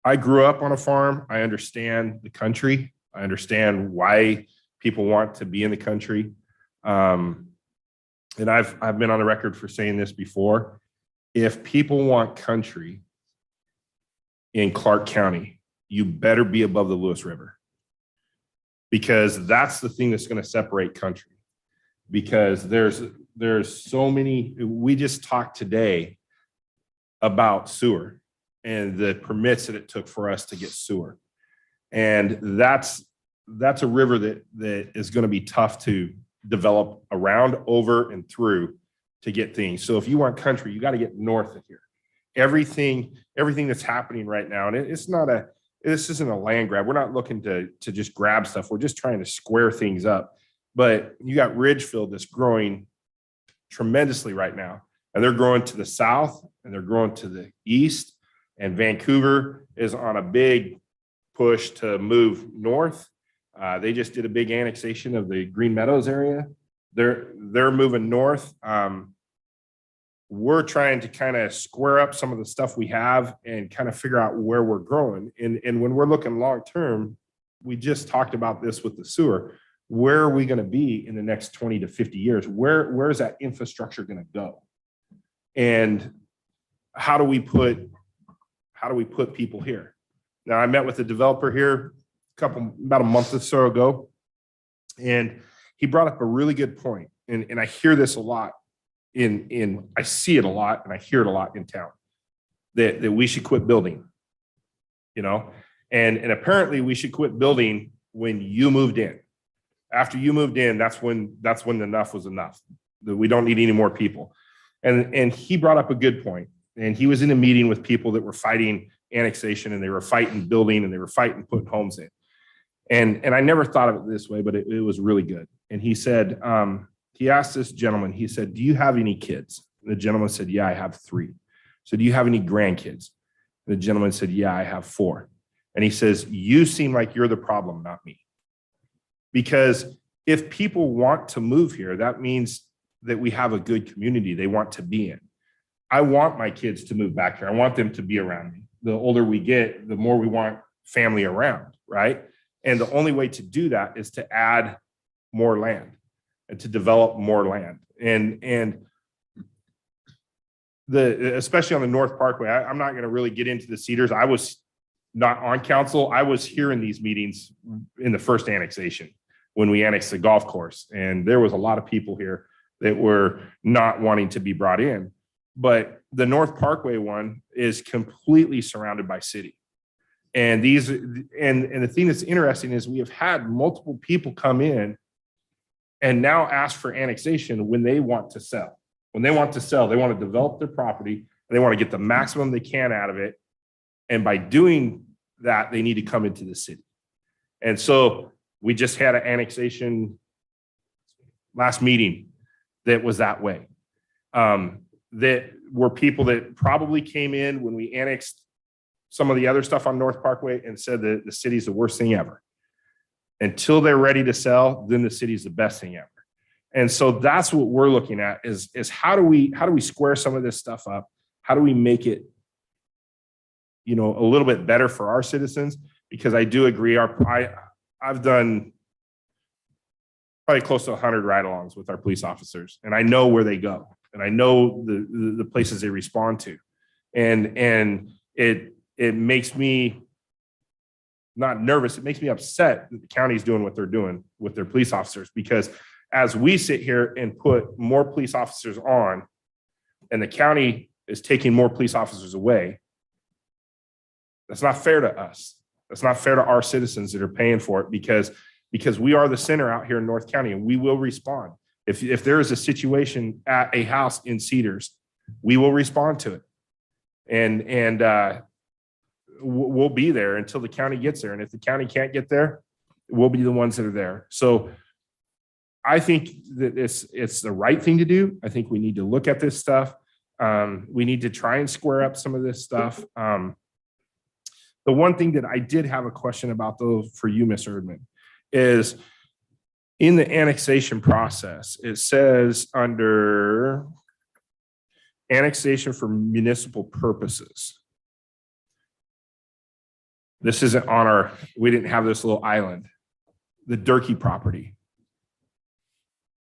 I grew up on a farm. I understand the country. I understand why people want to be in the country. And I've been on the record for saying this before. If people want country in Clark County, you better be above the Lewis River, because that's the thing that's going to separate country. Because there's so many, we just talked today about sewer and the permits that it took for us to get sewer. And that's a river that is going to be tough to develop around, over, and through to get things. So if you want country, you got to get north of here. Everything that's happening right now, and this isn't a land grab. We're not looking to just grab stuff. We're just trying to square things up. But you got Ridgefield that's growing tremendously right now. And they're growing to the south and they're growing to the east. And Vancouver is on a big push to move north. They just did a big annexation of the Green Meadows area. They're moving north. We're trying to kind of square up some of the stuff we have and kind of figure out where we're growing. And when we're looking long term, we just talked about this with the sewer. Where are we going to be in the next 20 to 50 years? Where is that infrastructure going to go? And how do we put people here? Now, I met with a developer here about a month or so ago, and he brought up a really good point. And I hear this a lot I see it a lot and I hear it a lot in town, that we should quit building, and apparently we should quit building when you moved in. After you moved in, that's when enough was enough. That we don't need any more people. And he brought up a good point. And he was in a meeting with people that were fighting annexation, and they were fighting building, and they were fighting putting homes in. And I never thought of it this way, but it was really good. And he said, he asked this gentleman, he said, "Do you have any kids?" And the gentleman said, "Yeah, I have 3. So do you have any grandkids?" And the gentleman said, "Yeah, I have 4. And he says, "You seem like you're the problem, not me." Because if people want to move here, that means that we have a good community they want to be in. I want my kids to move back here. I want them to be around me. The older we get, the more we want family around, right? And the only way to do that is to add more land and to develop more land. And especially on the North Parkway, I'm not going to really get into the Cedars. I was not on council. I was here in these meetings in the first annexation when we annexed the golf course. And there was a lot of people here that were not wanting to be brought in. But the North Parkway one is completely surrounded by city. And and the thing that's interesting is we have had multiple people come in and now ask for annexation when they want to sell. When they want to sell, they want to develop their property and they want to get the maximum they can out of it. And by doing that, they need to come into the city. And so we just had an annexation last meeting that was that way. That were people that probably came in when we annexed some of the other stuff on North Parkway and said that the city's the worst thing ever. Until they're ready to sell, then the city's the best thing ever. And so that's what we're looking at is how do we square some of this stuff up? How do we make it, a little bit better for our citizens? Because I do agree, I've done probably close to 100 ride-alongs with our police officers, and I know where they go, and I know the places they respond to, and it makes me not nervous. It makes me upset that the county's doing what they're doing with their police officers, because as we sit here and put more police officers on, and the county is taking more police officers away, that's not fair to us. That's not fair to our citizens that are paying for it, because we are the center out here in North County, and we will respond. If there is a situation at a house in Cedars, we will respond to it. And we'll be there until the county gets there. And if the county can't get there, we'll be the ones that are there. So I think that it's the right thing to do. I think we need to look at this stuff. We need to try and square up some of this stuff. The one thing that I did have a question about, though, for you, Ms. Erdman, is in the annexation process, it says under annexation for municipal purposes. This isn't on we didn't have this little island, the Durkee property.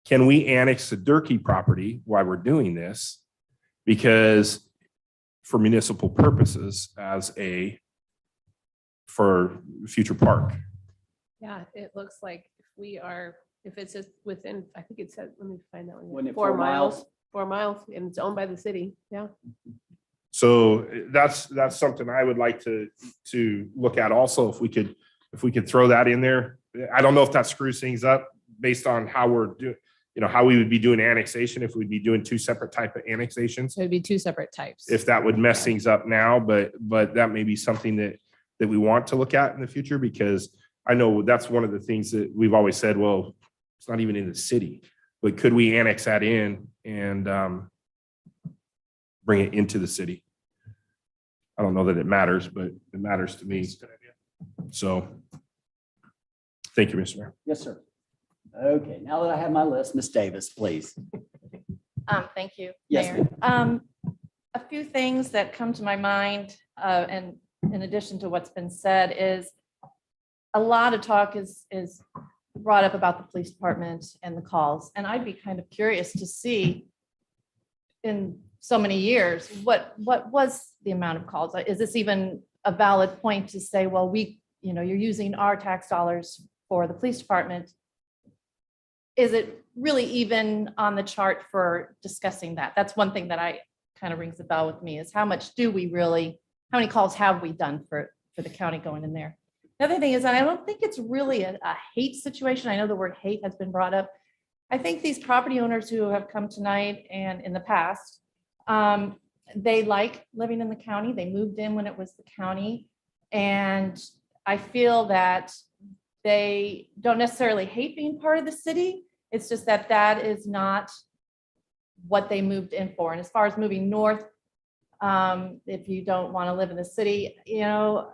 Can we annex the Durkee property while we're doing this? Because for municipal purposes for future park. Yeah, it looks like if it's just within, I think it said, let me find that one. Wasn't it 4 miles, 4 miles, and it's owned by the city. Yeah. So that's something I would like to look at also, if we could throw that in there. I don't know if that screws things up based on how we're doing, how we would be doing annexation, if we'd be doing 2 separate type of annexations. So it'd be 2 separate types. If that would mess things up now, but that may be something that we want to look at in the future, because I know that's one of the things that we've always said, well, it's not even in the city, but could we annex that in and bring it into the city? I don't know that it matters, but it matters to me. So thank you, Mr. Mayor. Yes, sir. Okay, now that I have my list, Ms. Davis, please. Thank you, Yes, Mayor. A few things that come to my mind, and in addition to what's been said, is a lot of talk is brought up about the police department and the calls. And I'd be kind of curious to see in so many years, what was the amount of calls? Is this even a valid point to say, well, you're using our tax dollars for the police department? Is it really even on the chart for discussing that? That's one thing that I kind of rings a bell with me, is how many calls have we done for the county going in there? The other thing is, I don't think it's really a hate situation. I know the word hate has been brought up. I think these property owners who have come tonight and in the past, they like living in the county. They moved in when it was the county. And I feel that they don't necessarily hate being part of the city. It's just that that is not what they moved in for. And as far as moving north, if you don't want to live in the city, you know,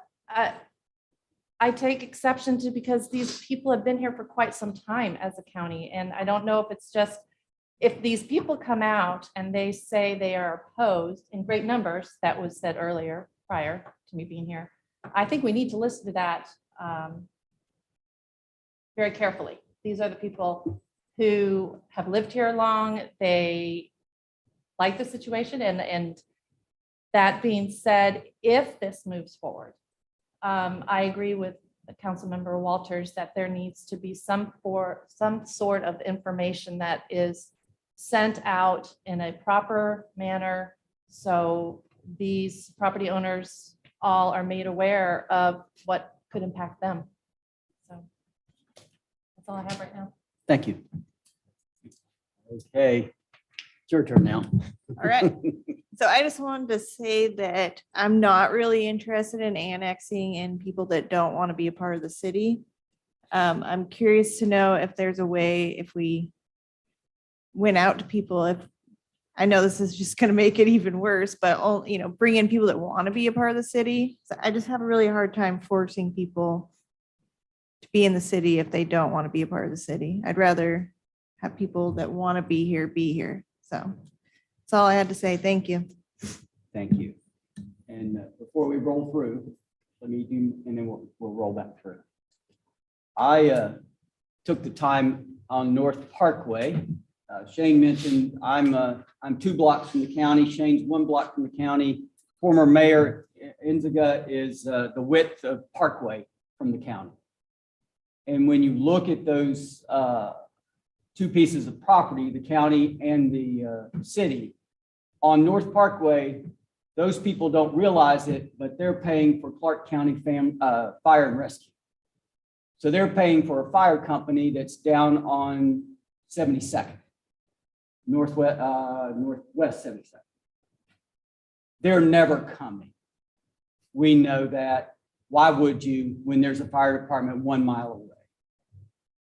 I take exception to, because these people have been here for quite some time as a county. And I don't know if it's just, if these people come out and they say they are opposed in great numbers, that was said earlier, prior to me being here, I think we need to listen to that very carefully. These are the people who have lived here long. They like the situation. And that being said, if this moves forward, I agree with Councilmember Walters that there needs to be some sort of information that is sent out in a proper manner, so these property owners all are made aware of what could impact them. So that's all I have right now. Thank you. Okay, it's your turn now. All right. So I just wanted to say that I'm not really interested in annexing in people that don't want to be a part of the city. I'm curious to know if there's a way, if we went out to people, if I know this is just going to make it even worse, but bring in people that want to be a part of the city. So I just have a really hard time forcing people to be in the city if they don't want to be a part of the city. I'd rather have people that want to be here. So that's all I had to say. Thank you. Thank you. And before we roll through, let me do, and then we'll roll back through. I took the time on North Parkway. Shane mentioned I'm 2 blocks from the county. Shane's 1 block from the county. Former Mayor Enziga is the width of Parkway from the county. And when you look at those 2 pieces of property, the county and the city, on North Parkway, those people don't realize it, but they're paying for Clark County Fire and Rescue. So they're paying for a fire company that's down on 72nd, Northwest 72nd. They're never coming. We know that. Why would you when there's a fire department 1 mile away?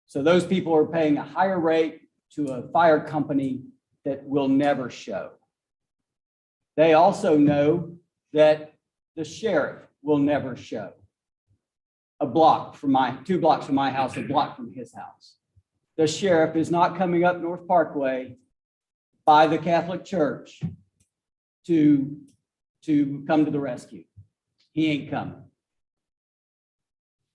So those people are paying a higher rate to a fire company that will never show. They also know that the sheriff will never show. 2 blocks from my house, 1 block from his house. The sheriff is not coming up North Parkway by the Catholic Church to come to the rescue. He ain't coming.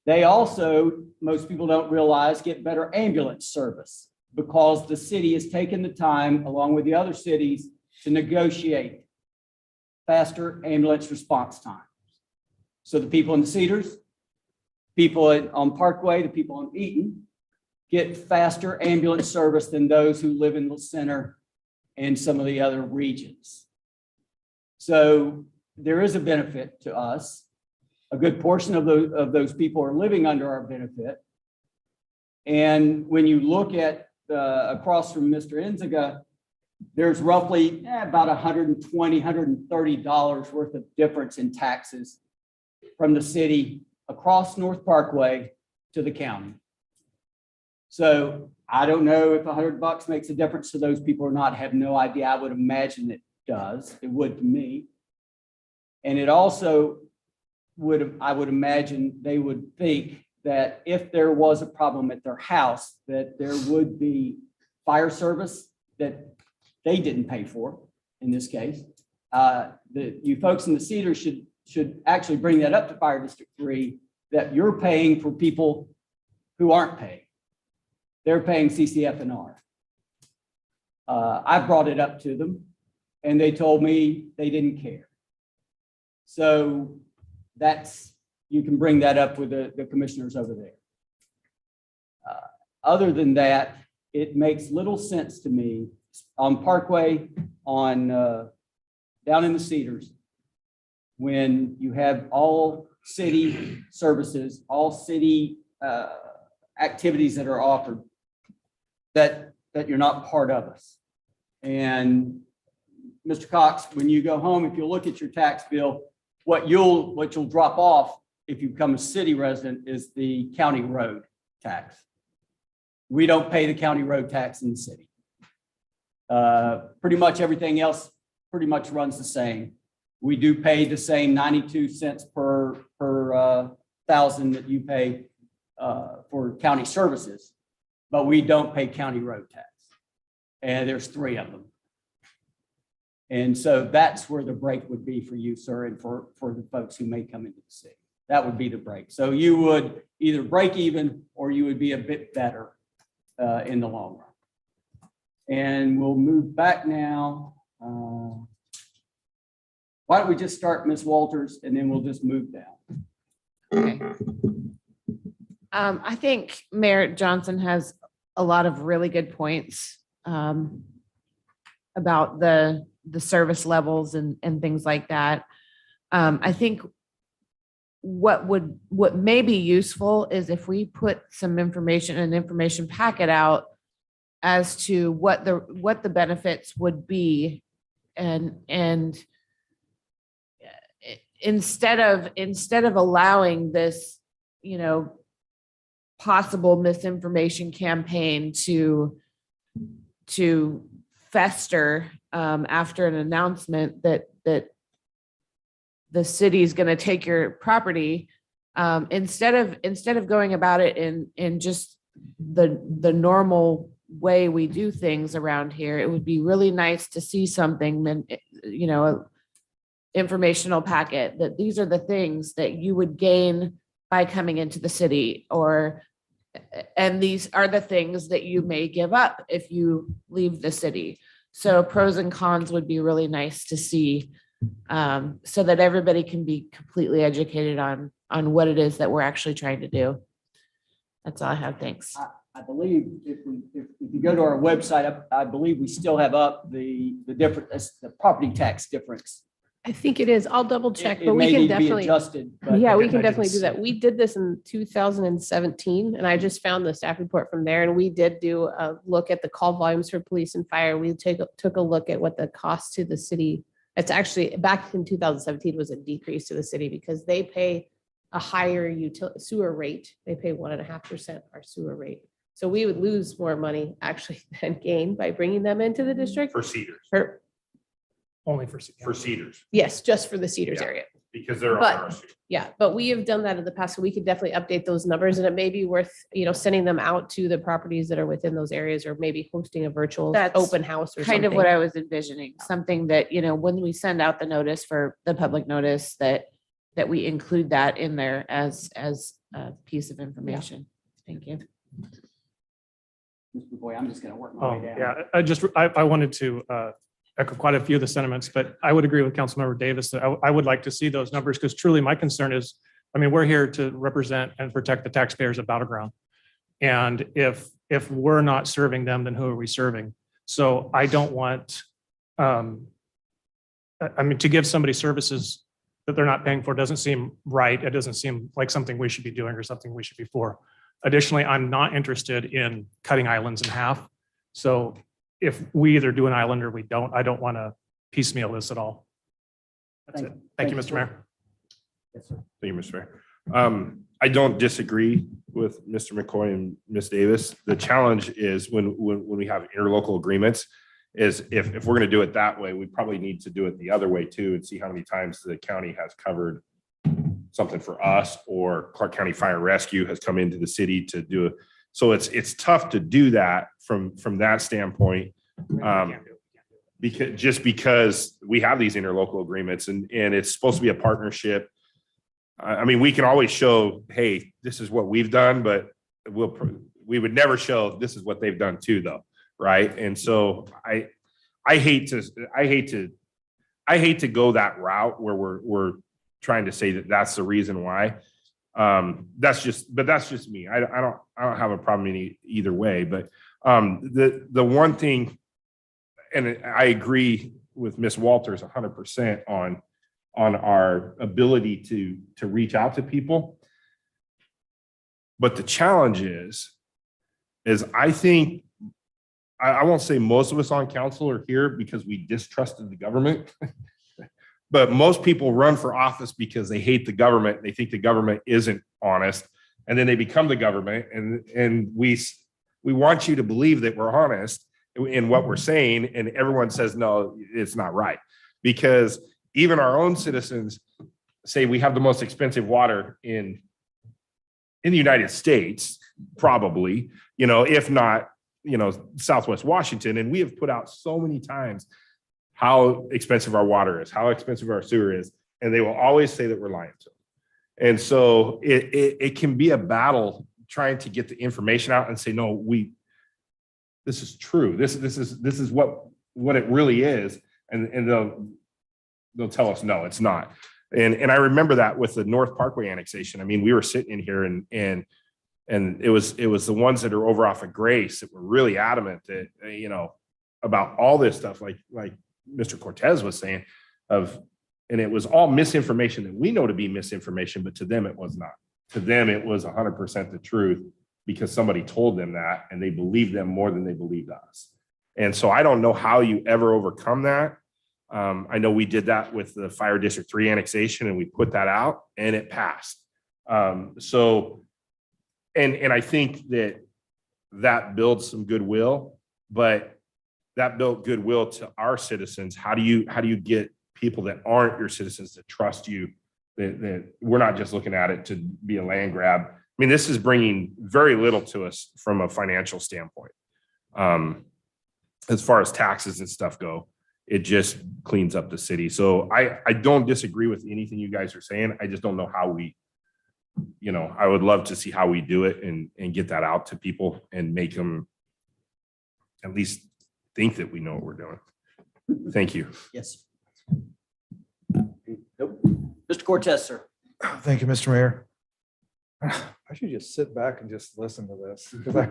They also, most people don't realize, get better ambulance service because the city has taken the time, along with the other cities, to negotiate faster ambulance response times. So the people in the Cedars, people on Parkway, the people on Eaton get faster ambulance service than those who live in the center and some of the other regions. So there is a benefit to us. A good portion of those people are living under our benefit. And when you look at across from Mr. Enziga, there's roughly about $120, $130 worth of difference in taxes from the city across North Parkway to the county. So I don't know if $100 makes a difference to those people or not. I have no idea. I would imagine it does. It would to me. And it also I would imagine they would think that if there was a problem at their house, that there would be fire service that they didn't pay for in this case. You folks in the Cedars should actually bring that up to Fire District 3, that you're paying for people who aren't paying. They're paying CCF&R. I brought it up to them and they told me they didn't care. So you can bring that up with the commissioners over there. Other than that, it makes little sense to me on Parkway, down in the Cedars, when you have all city services, all city activities that are offered, that you're not part of us. And Mr. Cox, when you go home, if you look at your tax bill, what you'll drop off if you become a city resident is the county road tax. We don't pay the county road tax in the city. Pretty much everything else pretty much runs the same. We do pay the same 92 cents per thousand that you pay for county services, but we don't pay county road tax. And there's 3 of them. And so that's where the break would be for you, sir, and for the folks who may come into the city. That would be the break. So you would either break even or you would be a bit better in the long run. And we'll move back now. Why don't we just start, Ms. Walters, and then we'll just move down. Okay. I think Mayor Johnson has a lot of really good points about the service levels and things like that. I think what may be useful is if we put some information, an information packet out as to what the benefits would be, and instead of allowing this, possible misinformation campaign to fester after an announcement that the city is going to take your property, instead of going about it in just the normal way we do things around here, it would be really nice to see something, informational packet that these are the things that you would gain by coming into the city, and these are the things that you may give up if you leave the city. So pros and cons would be really nice to see, so that everybody can be completely educated on what it is that we're actually trying to do. That's all I have. Thanks. I believe if you go to our website, I believe we still have up the property tax difference. I think it is. I'll double check, It but we may can need to be definitely. adjusted. But Yeah, we I can didn't definitely do see that. We did this in 2017, and I just found the staff report from there, and we did do a look at the call volumes for police and fire. We took a look at what the cost to the city. It's actually, back in 2017 was a decrease to the city because they pay a higher sewer rate. They pay 1.5% our sewer rate. So we would lose more money actually than gain by bringing them into the district. For Cedars, Only for. for Cedars, Yes, just for the Cedars Yeah. area. because they're on But- our street. Yeah, but we have done that in the past, so we could definitely update those numbers, and it may be worth, sending them out to the properties that are within those areas, or maybe hosting a virtual That's open house or something. Kind of what I was envisioning, something that, when we send out the notice for the public notice, that we include that in there as a piece of information. Thank you. Mr. Boy, I'm just going to work my Oh, way down. yeah, I wanted to echo quite a few of the sentiments, but I would agree with Councilmember Davis that I would like to see those numbers, because truly my concern is, we're here to represent and protect the taxpayers of Battleground. And if we're not serving them, then who are we serving? So I don't want, to give somebody services that they're not paying for doesn't seem right. It doesn't seem like something we should be doing or something we should be for. Additionally, I'm not interested in cutting islands in half. So if we either do an island or we don't, I don't want to piecemeal this at all. That's it. Thank you, Mr. Mayor. Yes, sir. Thank you, Mr. Mayor. I don't disagree with Mr. McCoy and Ms. Davis. The challenge is when we have interlocal agreements is if we're going to do it that way, we probably need to do it the other way too, and see how many times the county has covered something for us, or Clark County Fire and Rescue has come into the city to do it. So it's tough to do that from that standpoint. Because we have these interlocal agreements and it's supposed to be a partnership. We can always show, hey, this is what we've done, but we would never show this is what they've done too, though, right? And so I hate to go that route where we're trying to say that that's the reason why. That's just me. I don't have a problem either way. But the one thing, and I agree with Ms. Walters 100% on on our ability to reach out to people. But the challenge is I think, I won't say most of us on council are here because we distrusted the government. But most people run for office because they hate the government. They think the government isn't honest. And then they become the government. And we want you to believe that we're honest in what we're saying. And everyone says, no, it's not right. Because even our own citizens say we have the most expensive water in the United States, probably, if not, Southwest Washington. And we have put out so many times how expensive our water is, how expensive our sewer is. And they will always say that we're lying to them. And so it can be a battle trying to get the information out and say, no, this is true. This is what it really is. And they'll tell us, no, it's not. And I remember that with the North Parkway annexation. I mean, we were sitting in here and it was the ones that are over off of Grace that were really adamant that, about all this stuff, like Mr. Cortez was saying, and it was all misinformation that we know to be misinformation, but to them it was not. To them, it was 100% the truth because somebody told them that and they believed them more than they believed us. And so I don't know how you ever overcome that. I know we did that with the Fire District 3 annexation and we put that out and it passed. And I think that builds some goodwill, but that built goodwill to our citizens. How do you get people that aren't your citizens to trust you, that we're not just looking at it to be a land grab? I mean, this is bringing very little to us from a financial standpoint. As far as taxes and stuff go, it just cleans up the city. So I don't disagree with anything you guys are saying. I just don't know how I would love to see how we do it and get that out to people and make them at least think that we know what we're doing. Thank you. Yes. Nope. Mr. Cortez, sir. Thank you, Mr. Mayor. I should just sit back and just listen to this because I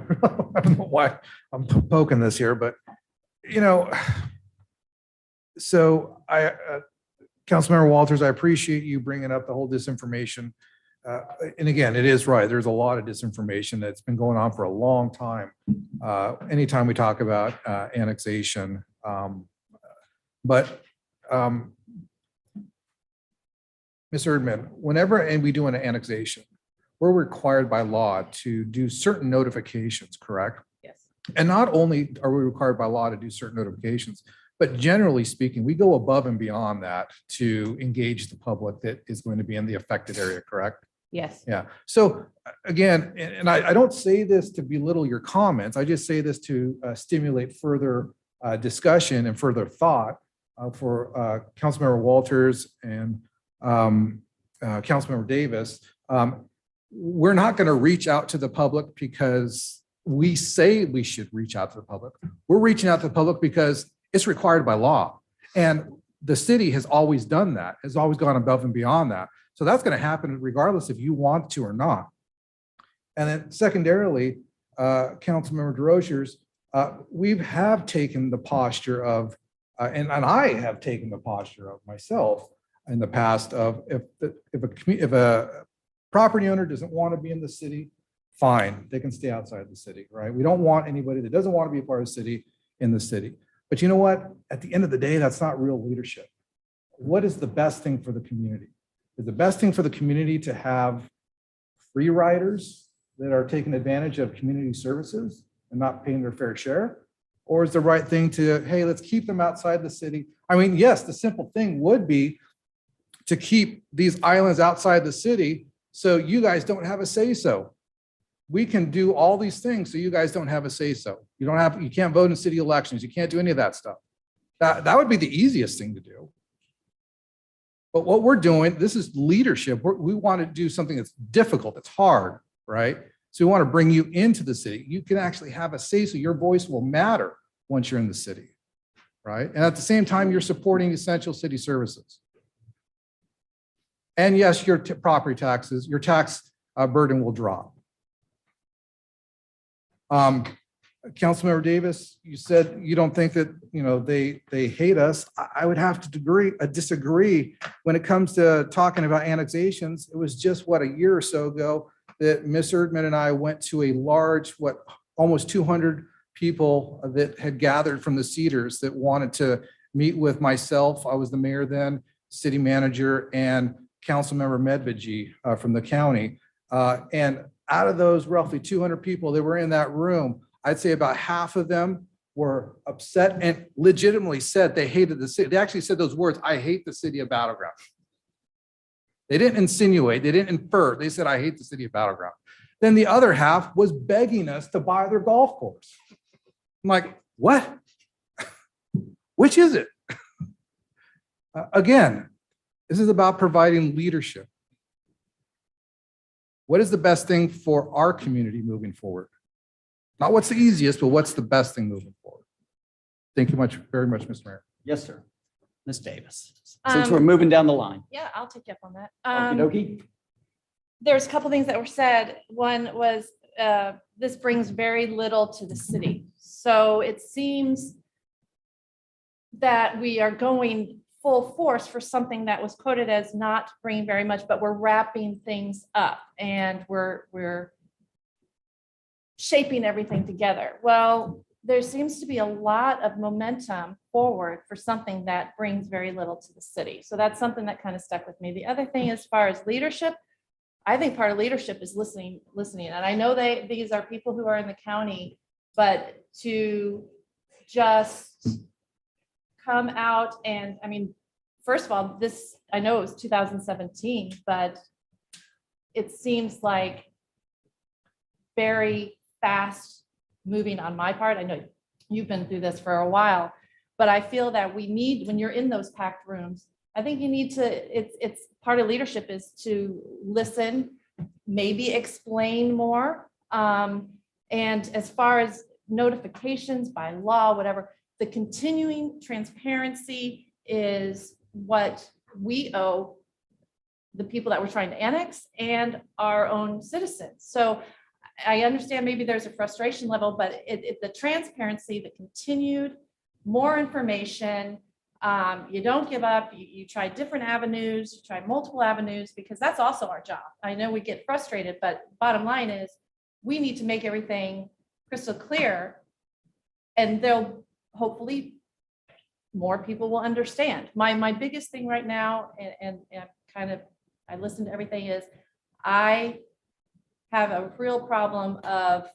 don't know why I'm poking this here, but so Councilmember Walters, I appreciate you bringing up the whole disinformation. And again, it is right. There's a lot of disinformation that's been going on for a long time. Anytime we talk about annexation, but Ms. Erdman, whenever we do an annexation, we're required by law to do certain notifications, correct? Yes. And not only are we required by law to do certain notifications, but generally speaking, we go above and beyond that to engage the public that is going to be in the affected area, correct? Yes. Yeah. So again, and I don't say this to belittle your comments. I just say this to stimulate further discussion and further thought for Councilmember Walters and Councilmember Davis. We're not going to reach out to the public because we say we should reach out to the public. We're reaching out to the public because it's required by law. And the city has always done that, has always gone above and beyond that. So that's going to happen regardless if you want to or not. And then secondarily, Councilmember DeRochers, we have taken the posture of, and I have taken the posture of myself in the past of if a property owner doesn't want to be in the city, fine, they can stay outside the city, right? We don't want anybody that doesn't want to be a part of the city in the city. But you know what? At the end of the day, that's not real leadership. What is the best thing for the community? Is the best thing for the community to have free riders that are taking advantage of community services and not paying their fair share? Or is the right thing to, hey, let's keep them outside the city? I mean, yes, the simple thing would be to keep these islands outside the city so you guys don't have a say-so. We can do all these things so you guys don't have a say-so. You can't vote in city elections. You can't do any of that stuff. That would be the easiest thing to do. But what we're doing, this is leadership. We want to do something that's difficult, that's hard, right? So we want to bring you into the city. You can actually have a say, so your voice will matter once you're in the city, right? And at the same time, you're supporting essential city services. And yes, your property taxes, your tax burden will drop. Councilmember Davis, you said you don't think that, they hate us. I would have to disagree. When it comes to talking about annexations, it was just a year or so ago that Ms. Erdman and I went to a large, almost 200 people that had gathered from the Cedars that wanted to meet with myself. I was the mayor then, city manager, and Councilmember Medvedji from the county. And out of those roughly 200 people that were in that room, I'd say about half of them were upset and legitimately said they hated the city. They actually said those words, "I hate the city of Battleground." They didn't insinuate, they didn't infer. They said, "I hate the city of Battleground." Then the other half was begging us to buy their golf course. I'm like, what? Which is it? Again, this is about providing leadership. What is the best thing for our community moving forward? Not what's the easiest, but what's the best thing moving forward? Thank you very much, Mr. Mayor. Yes, sir. Ms. Davis, since we're moving down the line. Yeah, I'll take you up on that. Okey-dokey. There's a couple things that were said. One was, this brings very little to the city. So it seems that we are going full force for something that was quoted as not bringing very much, but we're wrapping things up and we're shaping everything together. Well, there seems to be a lot of momentum forward for something that brings very little to the city. So that's something that kind of stuck with me. The other thing, as far as leadership, I think part of leadership is listening. And I know these are people who are in the county, but to just come out and, first of all, I know it was 2017, but it seems like very fast moving on my part. I know you've been through this for a while, but I feel that we need, when you're in those packed rooms, I think you need to, it's part of leadership is to listen, maybe explain more. And as far as notifications by law, whatever, the continuing transparency is what we owe the people that we're trying to annex and our own citizens. So I understand maybe there's a frustration level, but the transparency, the continued more information, you don't give up, you try different avenues, you try multiple avenues, because that's also our job. I know we get frustrated, but bottom line is we need to make everything crystal clear, and they'll hopefully more people will understand. My biggest thing right now, and I listen to everything, is I have a real problem of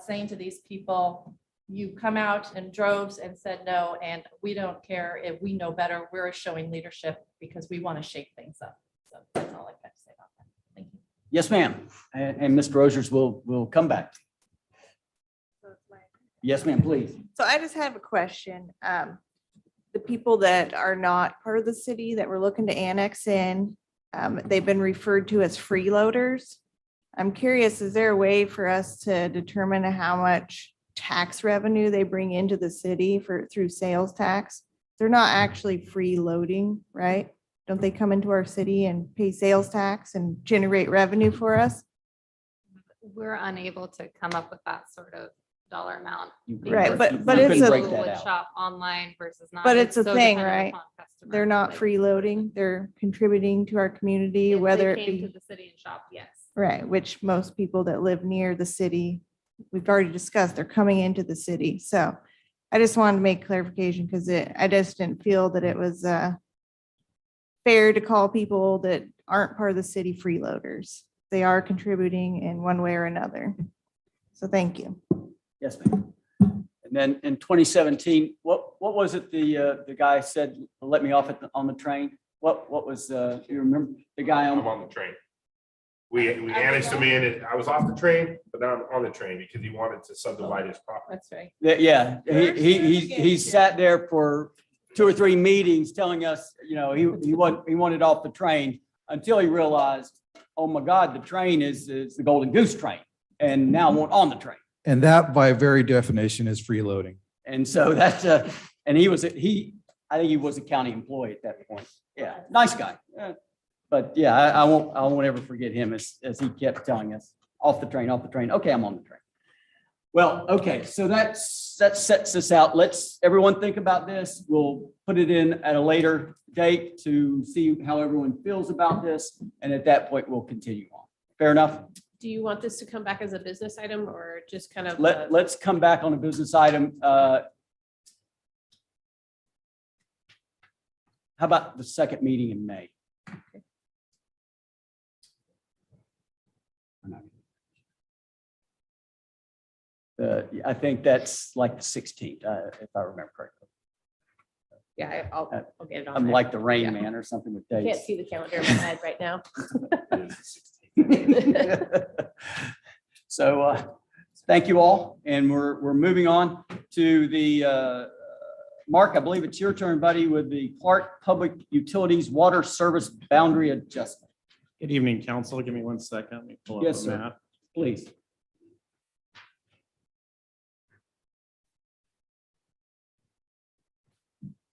saying to these people, you come out in droves and said no, and we don't care if we know better. We're showing leadership because we want to shake things up. So that's all I've got to say about that. Thank you. Yes, ma'am. And Mr. Rogers will come back. Yes, ma'am, please. So I just have a question. The people that are not part of the city that we're looking to annex in, they've been referred to as freeloaders. I'm curious, is there a way for us to determine how much tax revenue they bring into the city through sales tax? They're not actually freeloading, right? Don't they come into our city and pay sales tax and generate revenue for us? We're unable to come up with that sort of dollar amount. Right, but you it's can a- break People that would out. shop online versus not. But it's a so thing, dependent right? upon customer. They're not Like, freeloading, they're contributing to our community, if they whether it came to be, the city and shopped, yes. right, which most people that live near the city, we've already discussed, they're coming into the city. So I just wanted to make clarification because I just didn't feel that it was fair to call people that aren't part of the city freeloaders. They are contributing in one way or another. So thank you. Yes, ma'am. And then in 2017, what was it the guy said, let me off on the train? What was, you remember the guy I'm on? on the train. We annexed him in, and I was off the train, but now I'm on the train because he wanted to subdivide his property. That's right. Yeah, he sat there for 2 or 3 meetings telling us, he wanted off the train until he realized, oh my God, the train is the Golden Goose train. And now I want on the train. And that by very definition is freeloading. And so that's, and I think he was a county employee at that point. Yeah, nice guy. But yeah, I won't ever forget him as he kept telling us, off the train. Okay, I'm on the train. Well, okay, so that sets this out. Let's, everyone think about this. We'll put it in at a later date to see how everyone feels about this. And at that point, we'll continue on. Fair enough? Do you want this to come back as a business item or just kind of? Let's come back on a business item. How about the second meeting in May? I think that's like the 16th, if I remember correctly. Yeah, I'll get it on. I'm there. like the Rain Yeah. Man or something with Can't dates. see the calendar in my head right now. So thank you all. And we're moving on to the Mark, I believe it's your turn, buddy, with the Clark Public Utilities Water Service Boundary Adjustment. Good evening, council. Give me 1 second. Let me pull up Yes, the sir. map. Please.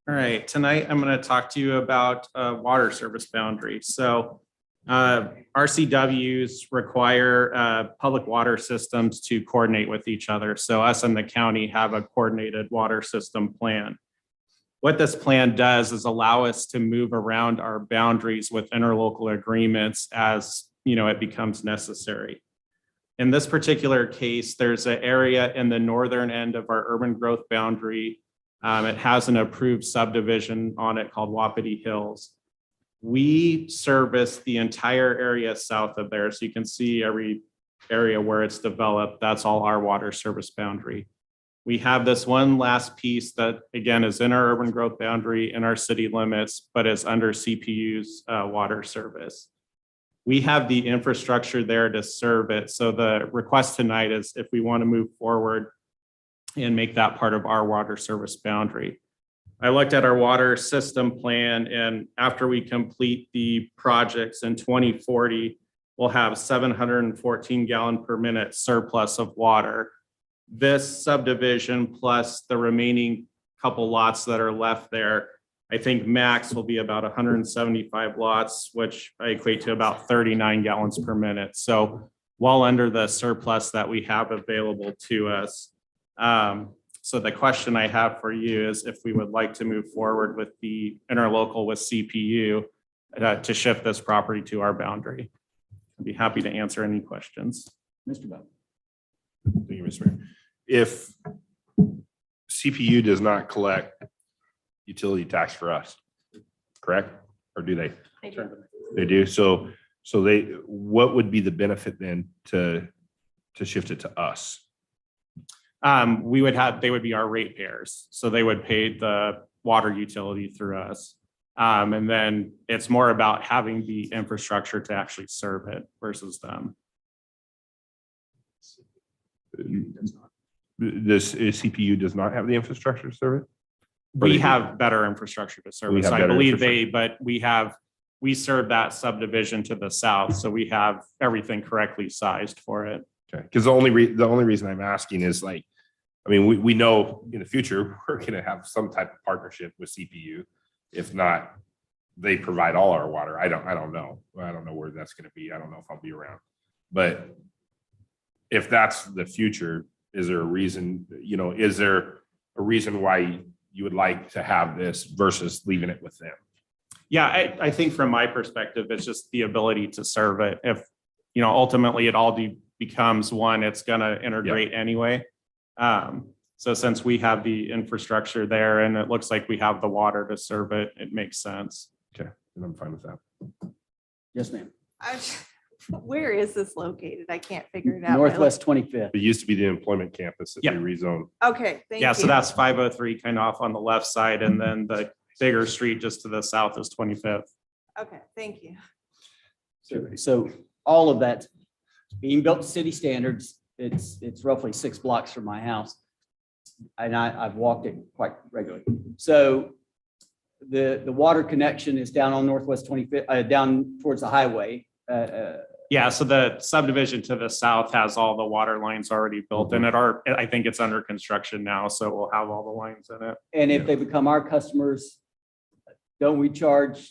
All right, tonight I'm going to talk to you about water service boundaries. So RCWs require public water systems to coordinate with each other. So us and the county have a coordinated water system plan. What this plan does is allow us to move around our boundaries with interlocal agreements as it becomes necessary. In this particular case, there's an area in the northern end of our urban growth boundary. It has an approved subdivision on it called Wapiti Hills. We service the entire area south of there. So you can see every area where it's developed. That's all our water service boundary. We have this one last piece that, again, is in our urban growth boundary in our city limits, but is under CPU's water service. We have the infrastructure there to serve it. So the request tonight is if we want to move forward and make that part of our water service boundary. I looked at our water system plan, and after we complete the projects in 2040, we'll have 714 gallon per minute surplus of water. This subdivision plus the remaining couple lots that are left there, I think max will be about 175 lots, which I equate to about 39 gallons per minute. So well under the surplus that we have available to us. So the question I have for you is if we would like to move forward with the interlocal with CPU to shift this property to our boundary. I'd be happy to answer any questions. Mr. Bell. Thank you, Mr. Mayor. If CPU does not collect utility tax for us, correct? Or do they? They do. So what would be the benefit then to shift it to us? They would be our ratepayers. So they would pay the water utility through us. And then it's more about having the infrastructure to actually serve it versus them. This CPU does not have the infrastructure to serve it? We have better infrastructure to serve We it. have So I better believe we serve that subdivision to the south. So we have everything correctly sized for it. Okay, because the only reason I'm asking is like, I mean, we know in the future, we're gonna have some type of partnership with CPU. If not, they provide all our water. I don't know. I don't know where that's gonna be. I don't know if I'll be around. But if that's the future, is there a reason, is there a reason why you would like to have this versus leaving it with them? Yeah, I think from my perspective, it's just the ability to serve it. If, ultimately it all becomes one, it's going to integrate anyway. So since we have the infrastructure there and it looks like we have the water to serve it, it makes sense. Okay, and I'm fine with that. Yes, ma'am. Where is this located? I can't figure it out. Northwest 25th. It used to be the employment campus that they rezoned. Okay, thank you. Yeah, so that's 503 kind of off on the left side, and then the bigger street just to the south is 25th. Okay, thank you. So all of that being built to city standards, it's roughly 6 blocks from my house. And I've walked it quite regularly. So the water connection is down on Northwest 25th, down towards the highway. Yeah, so the subdivision to the south has all the water lines already built in it. I think it's under construction now, so we'll have all the lines in it. And if they become our customers, don't we charge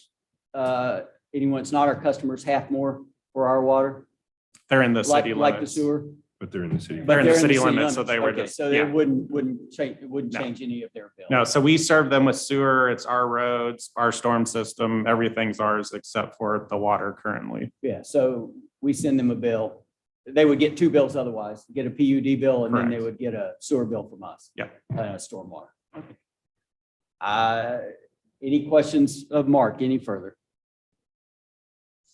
anyone that's not our customers half more for our water? They're in the city Like the limits. sewer? But they're in the city. They're in the they're city limits, so they were Okay, just- so they yeah. wouldn't change, it wouldn't No. change any of their bill. No, so we serve them with sewer. It's our roads, our storm system, everything's ours except for the water currently. Yeah, so we send them a bill. They would get two bills otherwise, get a PUD bill and then they Correct. would get a sewer bill from us. Yeah. Stormwater. Any questions of Mark any further?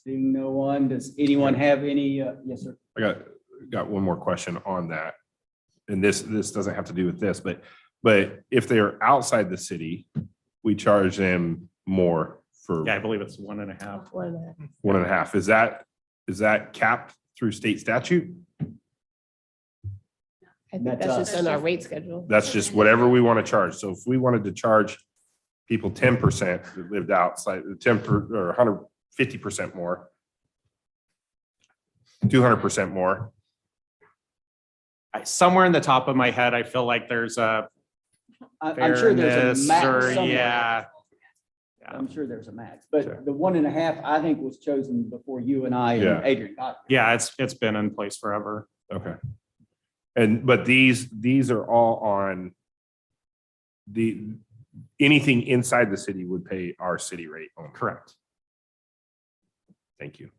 Seeing no one, does anyone have any? Yes, sir. I got one more question on that. And this doesn't have to do with this, but if they're outside the city, we charge them more for Yeah, I believe it's 1.5. 1.5. 1.5. Is that capped through state statute? I think that's just on our rate schedule. That's just whatever we want to charge. So if we wanted to charge people 10% that lived outside, or 150% more, 200% more. Somewhere in the top of my head, I feel like there's a I'm sure there's fairness a max or, somewhere. yeah. I'm sure there's a max, but the 1.5, I think was chosen before you and I Yeah. and Adrian got. Yeah, it's been in place forever. Okay. But these are all on anything inside the city would pay our city rate on. Correct. Thank you.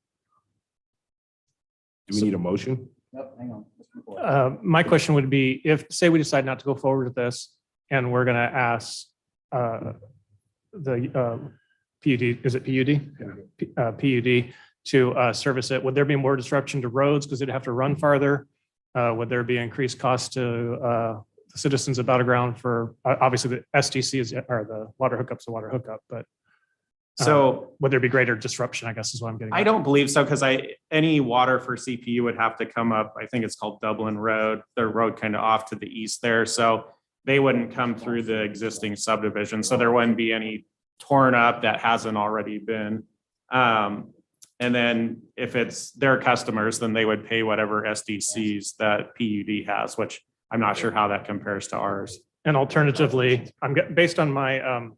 Do we need a motion? Nope, hang on. Mr. McCoy. My question would be, if, say we decide not to go forward with this, and we're gonna ask the PUD, is it PUD? PUD to service it, would there be more disruption to roads because it'd have to run farther? Would there be increased cost to the citizens of Battleground for, obviously the STC is, or the water hookup's a water hookup, but So would there be greater disruption, I guess is what I'm getting I at. don't believe so, because any water for CPU would have to come up, I think it's called Dublin Road, the road kind of off to the east there, so they wouldn't come through the existing subdivision, so there wouldn't be any torn up that hasn't already been. And then if it's their customers, then they would pay whatever SDCs that PUD has, which I'm not sure how that compares to ours. And alternatively, based on my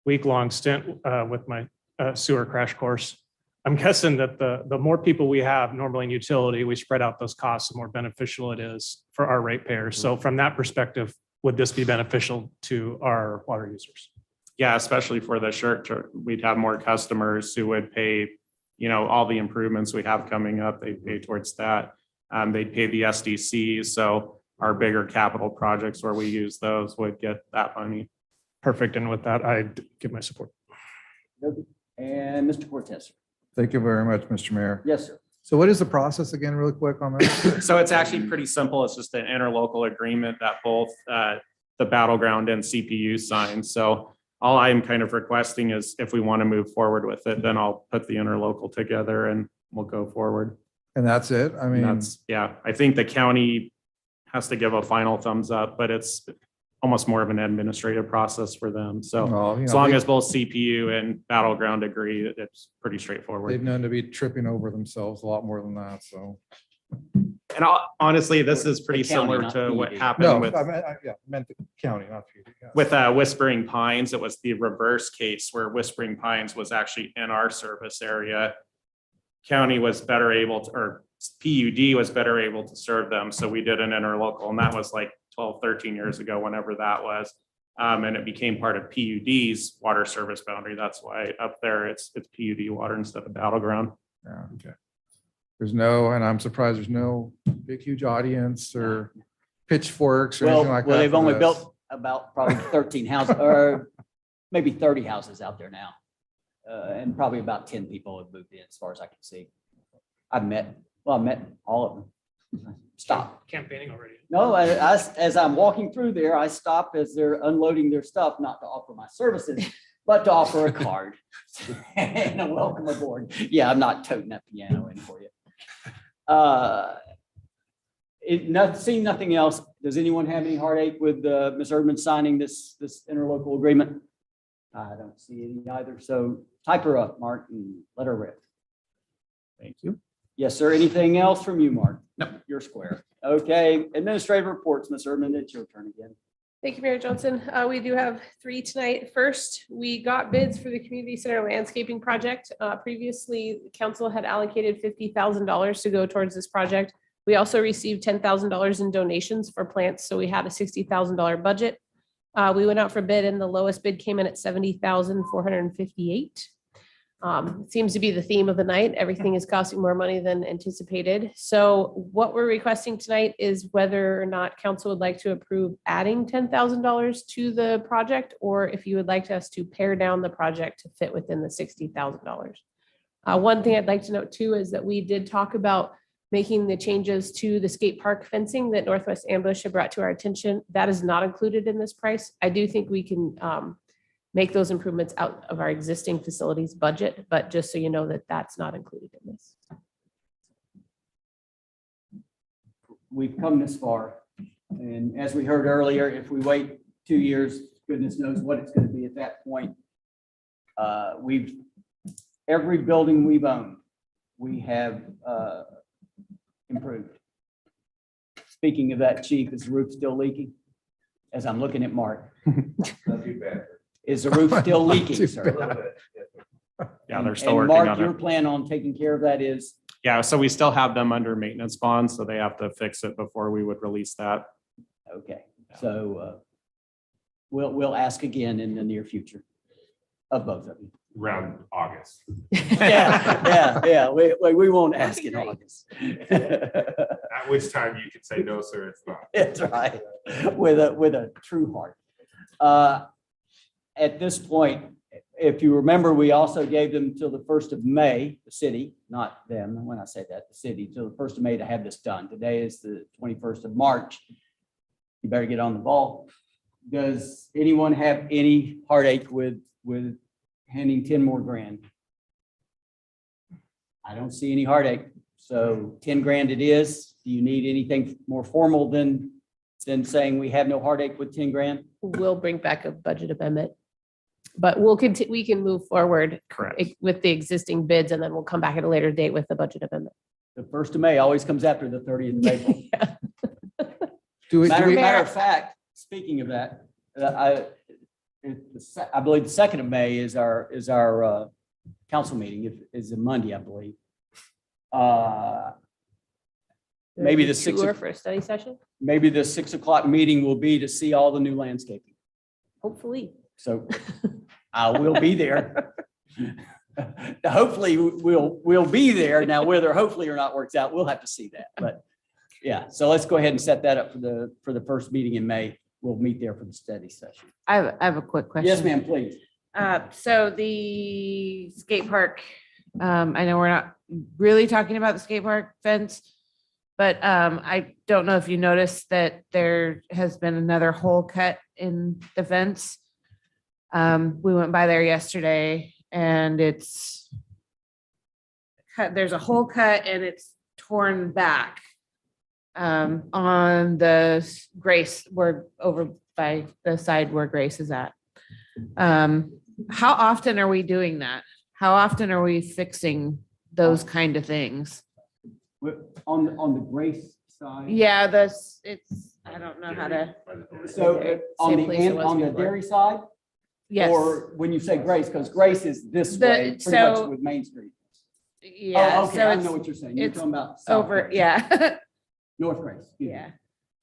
week-long stint with my sewer crash course, I'm guessing that the more people we have normally in utility, we spread out those costs, the more beneficial it is for our ratepayers. So from that perspective, would this be beneficial to our water users? Yeah, especially for the short term, we'd have more customers who would pay, all the improvements we have coming up, they pay towards that. They'd pay the SDCs, so our bigger capital projects where we use those would get that money. Perfect. And with that, I give my support. And Mr. Cortez. Thank you very much, Mr. Mayor. Yes, sir. So what is the process again, really quick on that? So it's actually pretty simple. It's just an interlocal agreement that both the Battleground and CPU sign. So all I'm kind of requesting is if we want to move forward with it, then I'll put the interlocal together and we'll go forward. And that's it? I And mean, that's, yeah, I think the county has to give a final thumbs up, but it's almost more of an administrative process for them. So well, as long as both CPU and Battleground agree, it's pretty they've straightforward. known to be tripping over themselves a lot more than that, so. And honestly, this is pretty The county, similar not to what PUD. happened No, with, I meant the county, not PUD. yeah. with Whispering Pines. It was the reverse case where Whispering Pines was actually in our service area. County was better able to, or PUD was better able to serve them. So we did an interlocal, and that was like 12, 13 years ago, whenever that was. And it became part of PUD's water service boundary. That's why up there it's PUD water instead of Battleground. Yeah, okay. There's no, and I'm surprised there's no big, huge audience or pitchforks or Well, anything like that. well, they've for only this. built about probably 13 houses or maybe 30 houses out there now. And probably about 10 people have moved in as far as I can see. I met all of them. Stop. Campaigning already. No, as I'm walking through there, I stop as they're unloading their stuff, not to offer my services, but to offer a card and a welcome aboard. Yeah, I'm not toting that piano in for you. Seeing nothing else, does anyone have any heartache with Ms. Erdman signing this interlocal agreement? I don't see any either. So type her up, Mark, and let her rip. Thank you. Yes, sir. Anything else from you, Mark? No. You're square. Okay. Administrative reports, Ms. Erdman, it's your turn again. Thank you, Mayor Johnson. We do have 3 tonight. First, we got bids for the community center landscaping project. Previously, the council had allocated $50,000 to go towards this project. We also received $10,000 in donations for plants, so we had a $60,000 budget. We went out for bid and the lowest bid came in at $70,458. Seems to be the theme of the night. Everything is costing more money than anticipated. So what we're requesting tonight is whether or not council would like to approve adding $10,000 to the project, or if you would like us to pare down the project to fit within the $60,000. One thing I'd like to note too is that we did talk about making the changes to the skate park fencing that Northwest Ambush had brought to our attention. That is not included in this price. I do think we can make those improvements out of our existing facilities budget, but just so you know that that's not included in this. We've come this far. And as we heard earlier, if we wait 2 years, goodness knows what it's going to be at that point. Every building we've owned, we have improved. Speaking of that, Chief, is the roof still leaking? As I'm looking at Mark. Not too bad. Is the roof still Not leaking, too sir? Yeah, they're still And working Mark, on your it. plan on taking care of that is? Yeah, so we still have them under maintenance bond, so they have to fix it before we would release that. Okay, so we'll ask again in the near future of both of you. Around August. Yeah. We won't ask in August. At which time you can say, no, sir, it's not. That's right, with a true heart. At this point, if you remember, we also gave them till the 1st of May, the city, not them, when I say that, the city, till the 1st of May to have this done. Today is the 21st of March. You better get on the ball. Does anyone have any heartache with handing 10 more grand? I don't see any heartache. So 10 grand it is. Do you need anything more formal than saying we have no heartache with 10 grand? We'll bring back a budget amendment. But we can move forward Correct. with the existing bids, and then we'll come back at a later date with the budget amendment. The 1st of May always comes after the 30th of April. Matter of fact, speaking of that, I believe the 2nd of May is our council meeting, is a Monday, I believe. Maybe the 6 tour for a study session, maybe the 6 o'clock meeting will be to see all the new landscaping. hopefully. So I will be there. Hopefully we'll be there. Now, whether hopefully or not works out, we'll have to see that. But yeah, so let's go ahead and set that up for the first meeting in May. We'll meet there for the study session. I have a quick question. Yes, ma'am, please. So the skate park, I know we're not really talking about the skate park fence, but I don't know if you noticed that there has been another hole cut in the fence. We went by there yesterday and it's cut, there's a hole cut and it's torn back on the Grace, we're over by the side where Grace is at. How often are we doing that? How often are we fixing those kind of things? On the Grace side. Yeah, it's, I don't know how to. So on Same place it was the before. dairy side? Yes. Or when you say Grace, because Grace is this way, pretty much so- with Main Street. Yeah. Oh, okay, so I it's know what you're saying. You're it's talking about South over, Grace. yeah. North Grace. excuse me. Yeah.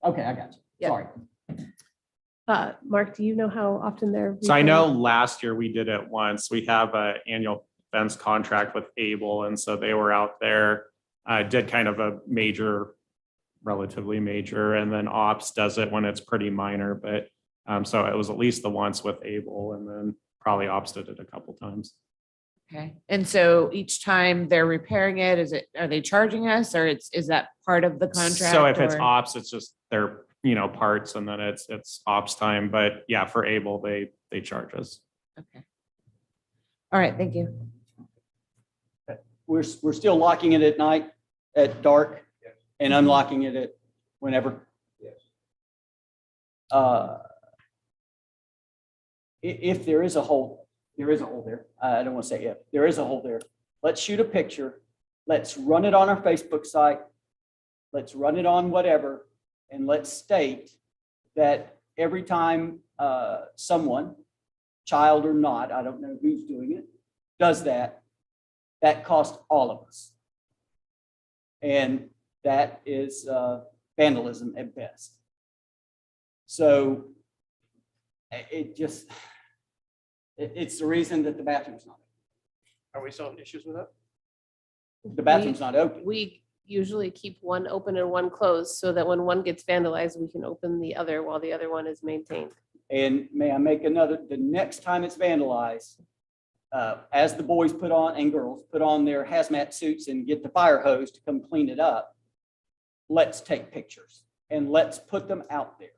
Okay, I got you. Yep. Sorry. Mark, do you know how often they're? So I know last year we did it once. We have an annual fence contract with Able, and so they were out there, did kind of a major, relatively major, and then Ops does it when it's pretty minor, but so it was at least the once with Able, and then probably Ops did it a couple times. Okay. And so each time they're repairing it, are they charging us or is that part of the contract? So if it's or- Ops, it's just their, parts, and then it's Ops time, but yeah, for Able, they charge us. Okay. All right, thank you. We're still locking it at night, at dark, and unlocking it at whenever. If there is a hole, there is a hole there. I don't want to say if, there is a hole there. Let's shoot a picture. Let's run it on our Facebook site. Let's run it on whatever, and let's state that every time someone, child or not, I don't know who's doing it, does that, that costs all of us. And that is vandalism at best. So it's the reason that the bathroom's not, Are we still having issues with that? the bathroom's not open. We usually keep one open and one closed so that when one gets vandalized, we can open the other while the other one is maintained. And may I make another, the next time it's vandalized, as the boys put on and girls put on their hazmat suits and get the fire hose to come clean it up, let's take pictures and let's put them out there.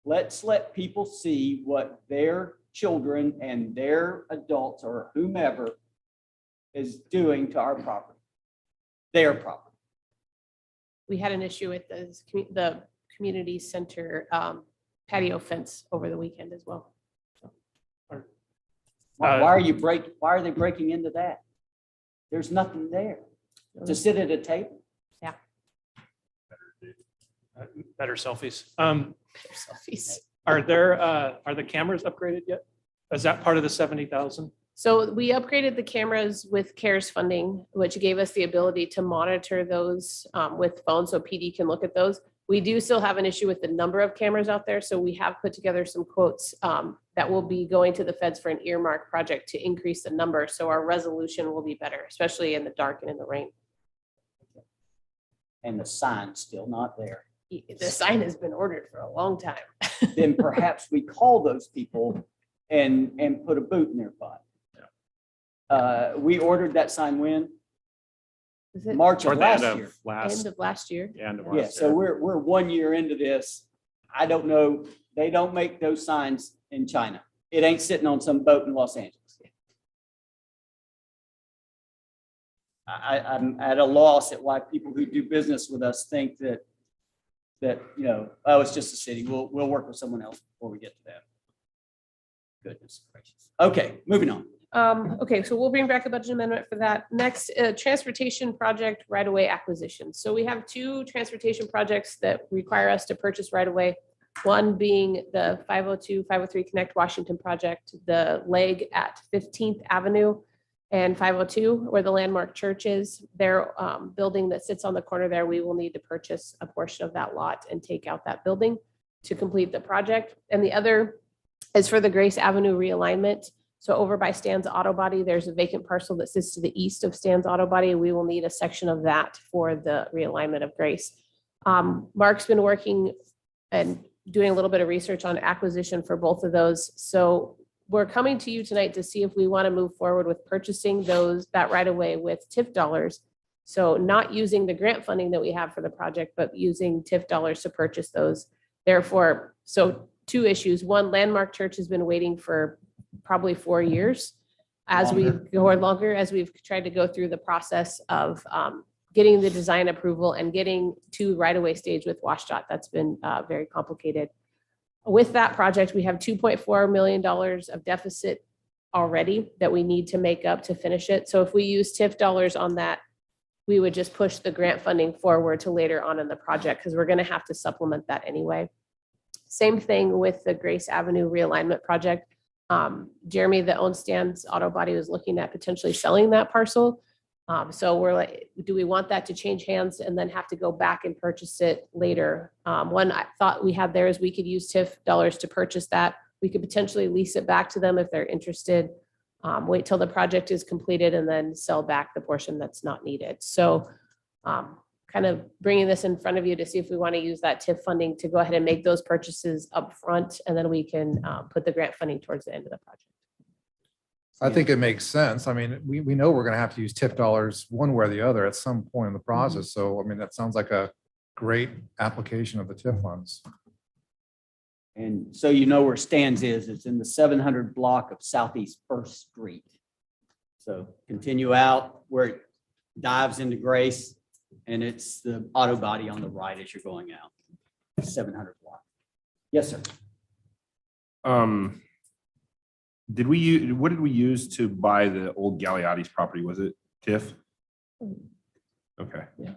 Let's let people see what their children and their adults or whomever is doing to our property, their property. We had an issue with the community center patio fence over the weekend as well. Why are they breaking into that? There's nothing there to sit at a table. Better selfies. Selfies. Are the cameras upgraded yet? Is that part of the 70,000? So we upgraded the cameras with CARES funding, which gave us the ability to monitor those with phones so PD can look at those. We do still have an issue with the number of cameras out there. So we have put together some quotes that will be going to the feds for an earmark project to increase the number. So our resolution will be better, especially in the dark and in the rain. And the sign's still not there. The sign has been ordered for a long time. Then perhaps we call those people and put a boot in their butt. We ordered that sign when? Is it March of Toward the end last year. of last, end of last year? end of Yeah, last so year. we're 1 year into this. I don't know, they don't make those signs in China. It ain't sitting on some boat in Los Angeles. I'm at a loss at why people who do business with us think that, oh, it's just a city. We'll work with someone else before we get to that. Goodness gracious. Okay, moving on. Okay, so we'll bring back a budget amendment for that. Next, transportation project right-of-way acquisition. So we have two transportation projects that require us to purchase right-of-way. One being the 502, 503 Connect Washington project, the leg at 15th Avenue and 502, where the landmark church is. Their building that sits on the corner there, we will need to purchase a portion of that lot and take out that building to complete the project. And the other is for the Grace Avenue realignment. So over by Stan's Auto Body, there's a vacant parcel that sits to the east of Stan's Auto Body. We will need a section of that for the realignment of Grace. Mark's been working and doing a little bit of research on acquisition for both of those. So we're coming to you tonight to see if we want to move forward with purchasing that right away with TIF dollars. So not using the grant funding that we have for the project, but using TIF dollars to purchase those. Therefore, so two issues. One, Landmark Church has been waiting for probably 4 years as we go longer, as we've tried to go through the process of getting the design approval and getting to right-of-way stage with WashDOT. That's been very complicated. With that project, we have $2.4 million of deficit already that we need to make up to finish it. So if we use TIF dollars on that, we would just push the grant funding forward to later on in the project because we're going to have to supplement that anyway. Same thing with the Grace Avenue realignment project. Jeremy that owns Stan's Auto Body was looking at potentially selling that parcel. So we're like, do we want that to change hands and then have to go back and purchase it later? One I thought we had there is we could use TIF dollars to purchase that. We could potentially lease it back to them if they're interested. Wait till the project is completed and then sell back the portion that's not needed. So kind of bringing this in front of you to see if we want to use that TIF funding to go ahead and make those purchases up front, and then we can put the grant funding towards the end of the project. I think it makes sense. I mean, we know we're going to have to use TIF dollars one way or the other at some point in the process. So, I mean, that sounds like a great application of the TIF funds. And so you know where Stan's is, it's in the 700 block of Southeast First Street. So continue out where it dives into Grace, and it's the auto body on the right as you're going out. 700 block. Yes, sir. What did we use to buy the old Galeotti's property? Was it TIF? Okay. Yeah.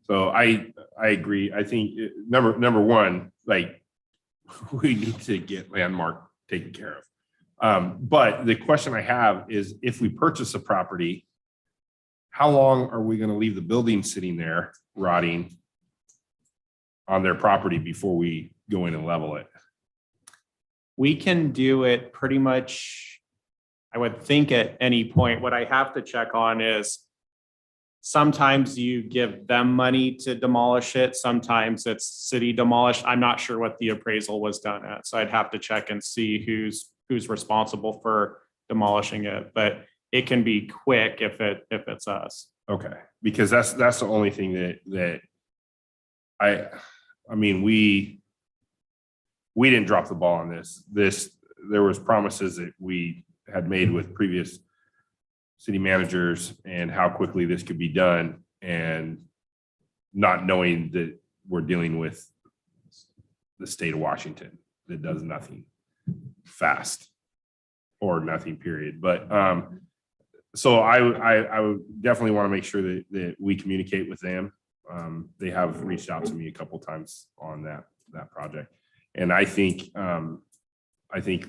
So I agree. I think number one, like, we need to get Landmark taken care of. But the question I have is if we purchase a property how long are we gonna leave the building sitting there rotting on their property before we go in and level it? We can do it pretty much, I would think at any point. What I have to check on is sometimes you give them money to demolish it. Sometimes it's city demolished. I'm not sure what the appraisal was done at. So I'd have to check and see who's responsible for demolishing it, but it can be quick if it's us. Okay, because that's the only thing that I mean, we didn't drop the ball on this. There was promises that we had made with previous city managers and how quickly this could be done, and not knowing that we're dealing with the state of Washington that does nothing fast or nothing, period. But so I would definitely want to make sure that we communicate with them. They have reached out to me a couple times on that project. And I think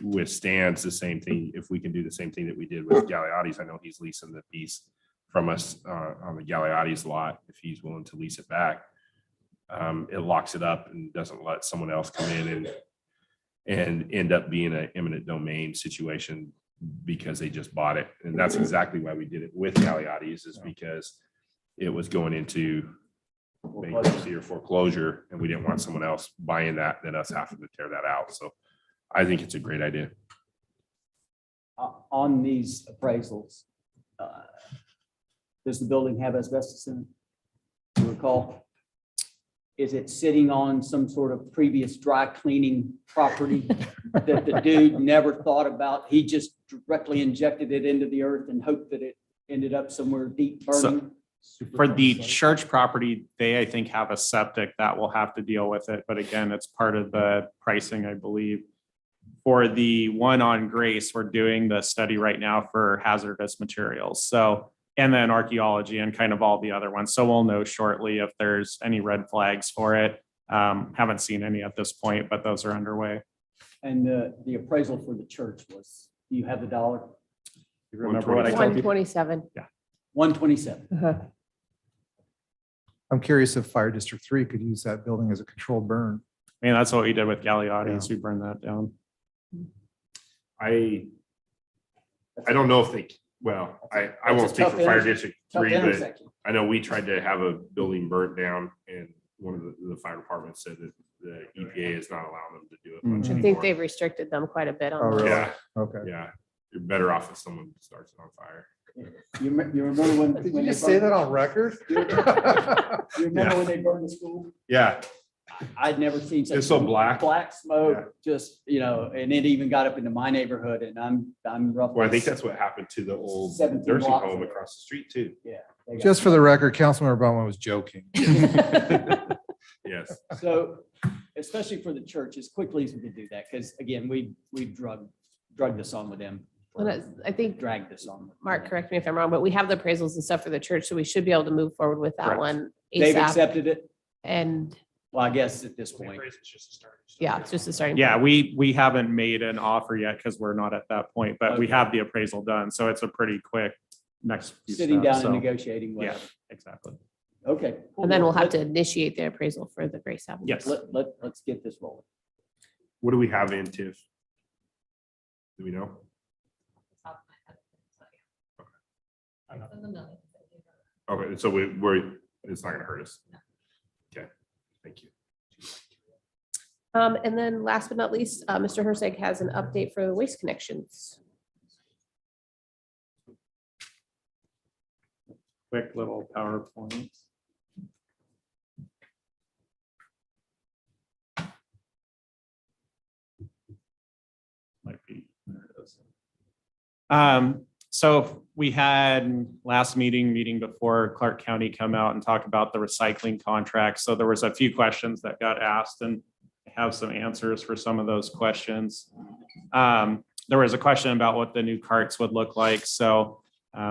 with Stan's the same thing. If we can do the same thing that we did with Galeotti's, I know he's leasing the piece from us on the Galeotti's lot. If he's willing to lease it back, it locks it up and doesn't let someone else come in and end up being an eminent domain situation because they just bought it. And that's exactly why we did it with Galeotti's, is because it was going into bankruptcy or foreclosure, and we didn't want someone else buying that than us having to tear that out. So I think it's a great idea. On these appraisals, does the building have asbestos in it? Do you recall? Is it sitting on some sort of previous dry cleaning property that the dude never thought about? He just directly injected it into the earth and hoped that it ended up somewhere deep burning? For the church property, they, I think, have a septic that will have to deal with it. But again, it's part of the pricing, I believe. For the one on Grace, we're doing the study right now for hazardous materials. So, and then archaeology and kind of all the other ones. So we'll know shortly if there's any red flags for it. Haven't seen any at this point, but those are underway. And the appraisal for the church was, do you have the dollar? You remember what I told you? 127. Yeah. 127. I'm curious if Fire District 3 could use that building as a controlled burn. I mean, that's what we did with Galeotti's. We burned that down. I don't know if they, well, I won't speak for Fire District 3, but I know we tried to have a building burnt down, and one of the fire departments said that the EPA is not allowing them to do it much I anymore. think they've restricted them quite a bit on Oh, those. really? Yeah, Okay. yeah. You're better off if someone starts it on fire. You remember when? Did when you they just say burned- that on record? You remember when they burned the school? Yeah, I'd never seen such. It's so black. Black smoke, Yeah. just, and it even got up into my neighborhood, and I'm roughly. well, I think that's what happened to the old 17 nursing blocks home away. across the street too. Yeah. they got- Just for the record, Councilmember Bowman was joking. Yes. So, especially for the church, as quickly as we could do that, because again, we drug this on with them, And I think, dragged this on. Mark, correct me if I'm wrong, but we have the appraisals and stuff for the church, so we should be able to move forward with that Correct. one They've ASAP. accepted it. And Well, I guess at this point. yeah, it's just a starting. Yeah, point. we haven't made an offer yet because we're not at that point, but we Okay. have the appraisal done. So it's a pretty quick next. few Sitting steps, down so, and negotiating. Yeah, whatever. exactly. Okay. cool. And then we'll have Let- to initiate the appraisal for the Grace Avenue. Yes. Let's get this rolling. What do we have in TIF? Do we know? Okay, so we're, it's not gonna hurt us. Okay, thank you. And then last but not least, Mr. Herseg has an update for the waste connections. Quick little PowerPoint. Might be. There it is. So we had last meeting before Clark County come out and talk about the recycling contract. So there was a few questions that got asked, and I have some answers for some of those questions. There was a question about what the new carts would look like. So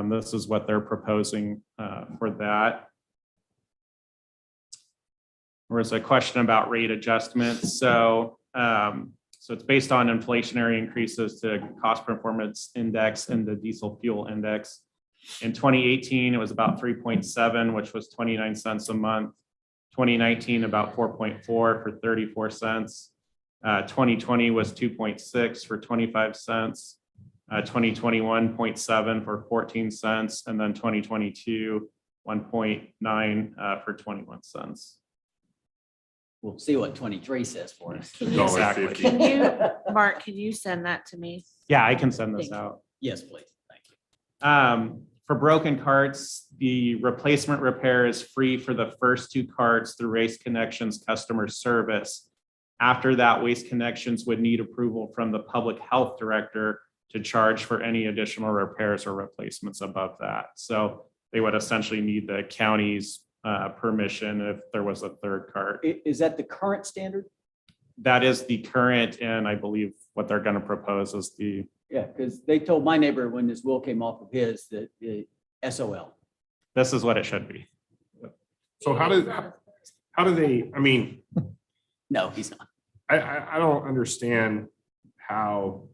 this is what they're proposing for that. There was a question about rate adjustments. So it's based on inflationary increases to cost performance index and the diesel fuel index. In 2018, it was about 3.7, which was 29 cents a month. 2019, about 4.4 for 34 cents. 2020 was 2.6 for 25 cents. 2021, 0.7 for 14 cents. And then 2022, 1.9 for 21 cents. We'll see what 23 says for us. Can you, Exactly. can you, Mark, can you send that to me? Yeah, I can send this Thank you. out. Yes, please. Thank you. For broken carts, the replacement repair is free for the first 2 carts through Waste Connections customer service. After that, Waste Connections would need approval from the public health director to charge for any additional repairs or replacements above that. So they would essentially need the county's permission if there was a 3rd cart. Is that the current standard? That is the current, and I believe what they're going to propose is the, Yeah, because they told my neighbor when this will came off of his that SOL. this is what it should be. So how do they, I mean, No, he's not. I don't understand how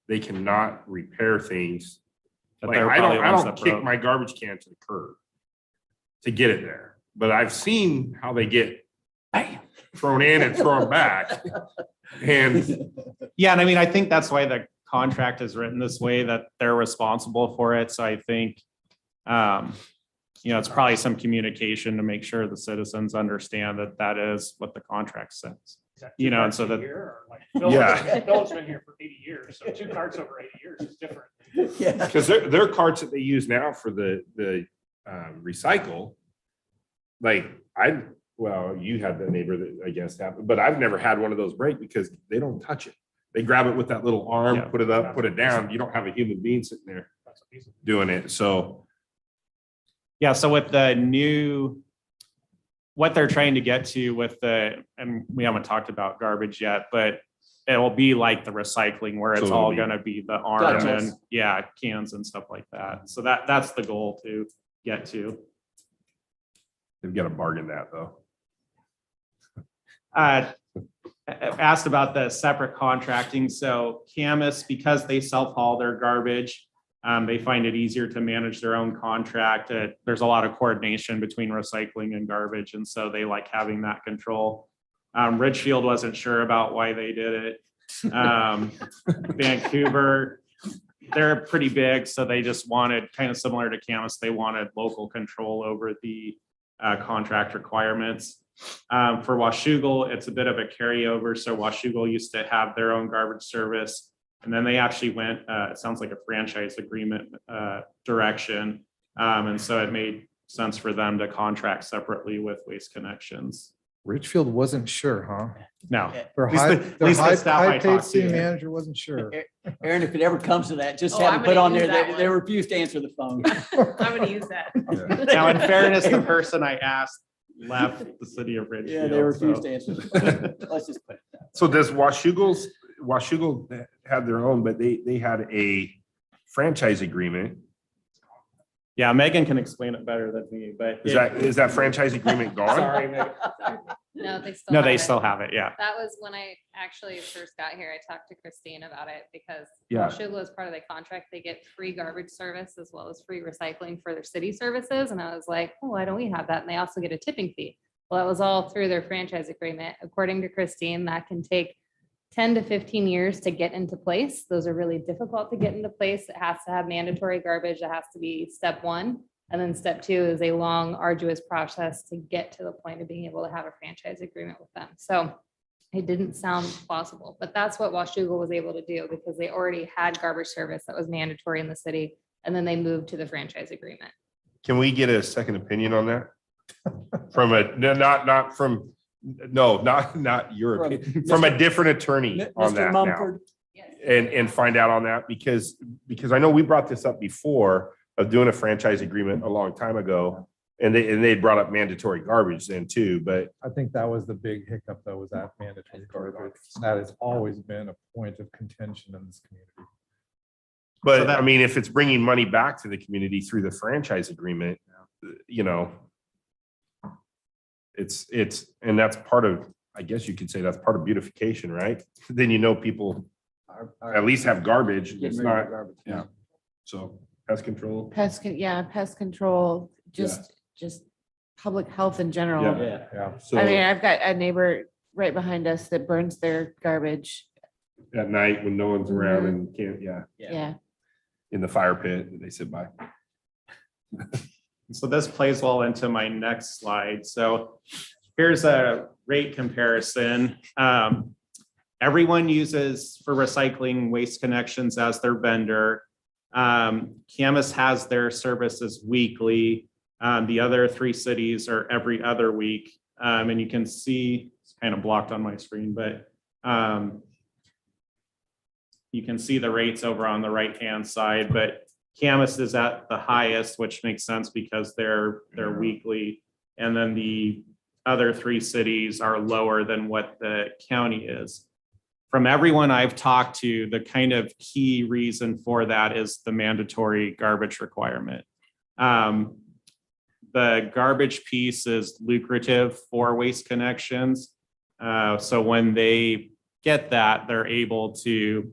they cannot repair things. But Like, they're I probably don't ones that kick broke. my garbage can to the curb to get it there, but I've seen how they get thrown in and thrown back. And Yeah, and I mean, I think that's why the contract is written this way, that they're responsible for it. So I think, it's probably some communication to make sure the citizens understand that that is what the contract says. You know, and so that- Yeah. Phil's been here for 80 years, so 2 carts over 80 years is different. Yeah. because their carts that they use now for the recycle, like well, you had the neighbor that I guess happened, but I've never had one of those break because they don't touch it. They grab it with that little arm, Yeah. put it up, put it down. You don't have a human being sitting there doing it. So Yeah, so with the new, what they're trying to get to with and we haven't talked about garbage yet, but it will be like the recycling where So it's it'll all be- gonna be the arm Gotcha. and, yeah, cans and stuff like that. So that's the goal to get to. they've got to bargain that though. Asked about the separate contracting. So Camus, because they self-haul their garbage, they find it easier to manage their own contract. There's a lot of coordination between recycling and garbage, and so they like having that control. Ridgefield wasn't sure about why they did it. Vancouver, they're pretty big, so they just wanted, kind of similar to Camus, they wanted local control over the contract requirements. For Washougal, it's a bit of a carryover. So Washougal used to have their own garbage service, and then they actually went, it sounds like a franchise agreement direction. And so it made sense for them to contract separately with Waste Connections. Richfield wasn't sure, huh? No, Their At least high, the- at their least the staff I high-paid talked city to. manager wasn't sure. Aaron, if it ever comes to that, just Oh, have I'm it put gonna on there use that that they one. refuse to answer the phone. I'm gonna use that. now in fairness, the person I asked left the city of Ridgefield. Yeah, they refuse so- to answer the phone. Let's just put it that. So does Washougal had their own, but they had a franchise agreement. Yeah, Megan can explain it better than me, but. Is that franchise agreement gone? Sorry, Megan. No, they still. No, have they it. still have it, yeah. That was when I actually first got here. I talked to Christine about it because Yeah. Washougal is part of the contract. They get free garbage service as well as free recycling for their city services. And I was like, oh, why don't we have that? And they also get a tipping fee. Well, that was all through their franchise agreement. According to Christine, that can take 10 to 15 years to get into place. Those are really difficult to get into place. It has to have mandatory garbage. That has to be step 1. And then step 2 is a long, arduous process to get to the point of being able to have a franchise agreement with them. So it didn't sound plausible, but that's what Washougal was able to do because they already had garbage service that was mandatory in the city. And then they moved to the franchise agreement. Can we get a second opinion on that? From not your From opinion, from a different attorney on Mr. that now. Mumford, And find out on that because I know we brought this up before of doing a franchise agreement a long time ago. And they brought up mandatory garbage then too, but I think that was the big hiccup though, was that mandatory garbage. That has always been a point of contention in this community. But that- I mean, if it's bringing money back to the community through the franchise agreement, and that's part of, I guess you could say that's part of beautification, right? Then people our- at least have garbage. getting It's rid of not, garbage. yeah. So, Pest control. pest control, just public health in general. Yeah. Yeah. So I mean, I've got a neighbor right behind us that burns their garbage. at night when no one's around Mhm. and can't, Yeah. in the fire pit, they sit by. So this plays well into my next slide. So here's a rate comparison. Everyone uses for recycling Waste Connections as their vendor. Camas has their services weekly. The other three cities are every other week. And you can see, it's kind of blocked on my screen, but you can see the rates over on the right-hand side, but Camas is at the highest, which makes sense because they're weekly. And then the other three cities are lower than what the county is. From everyone I've talked to, the kind of key reason for that is the mandatory garbage requirement. The garbage piece is lucrative for Waste Connections. So when they get that, they're able to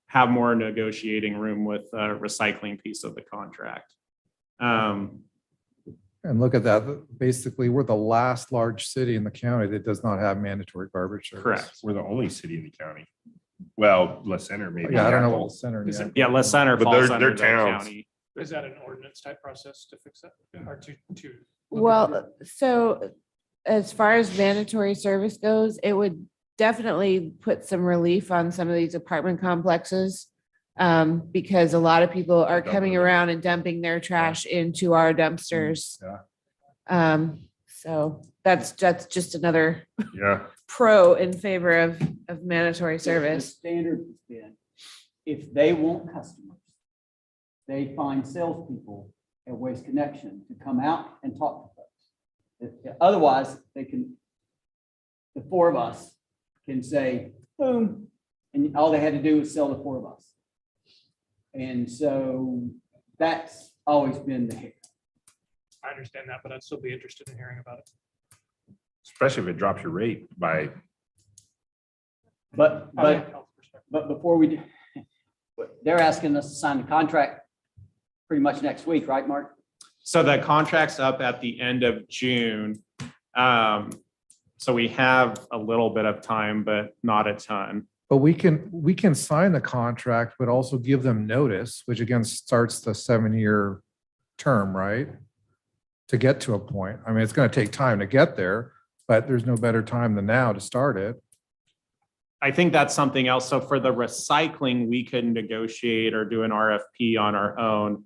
have more negotiating room with the recycling piece of the contract. And look at that. Basically, we're the last large city in the county that does not have mandatory garbage service. Correct. We're the only city in the county. Well, La Center maybe. Yeah, I don't know what center. Is yet. it- Yeah, La Center But falls they're under the towns. county. Is that an ordinance type process to fix that or to? look at Well, so as far as mandatory service goes, it would definitely put some relief on some of these apartment complexes. Because a lot of people are coming around and dumping their trash into our dumpsters. Yeah. So that's just another Yeah. pro in favor of mandatory The service. standard has been, if they want customers, they find salespeople at Waste Connection to come out and talk to folks. Otherwise, they can, the four of us can say, boom, and all they had to do was sell the four of us. And so that's always been the hiccup. I understand that, but I'd still be interested in hearing about it. Especially if it drops your rate by, But Public health perspective. But before we do, they're asking us to sign the contract pretty much next week, right, Mark? So the contract's up at the end of June. So we have a little bit of time, but not a ton. But we can sign the contract, but also give them notice, which again starts the 7-year term, right? To get to a point. I mean, it's going to take time to get there, but there's no better time than now to start it. I think that's something else. So for the recycling, we could negotiate or do an RFP on our own.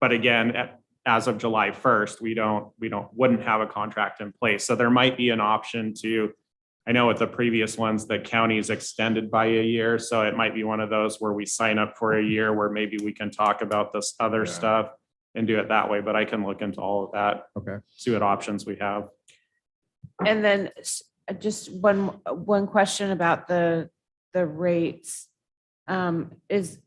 But again, as of July 1st, wouldn't have a contract in place. So there might be an option to, I know with the previous ones, the county is extended by a year. So it might be one of those where we sign up for a year where maybe we can talk about this other Yeah. stuff and do it that way. But I can look into all of that, Okay. see what options we have. And then just one question about the rates. Is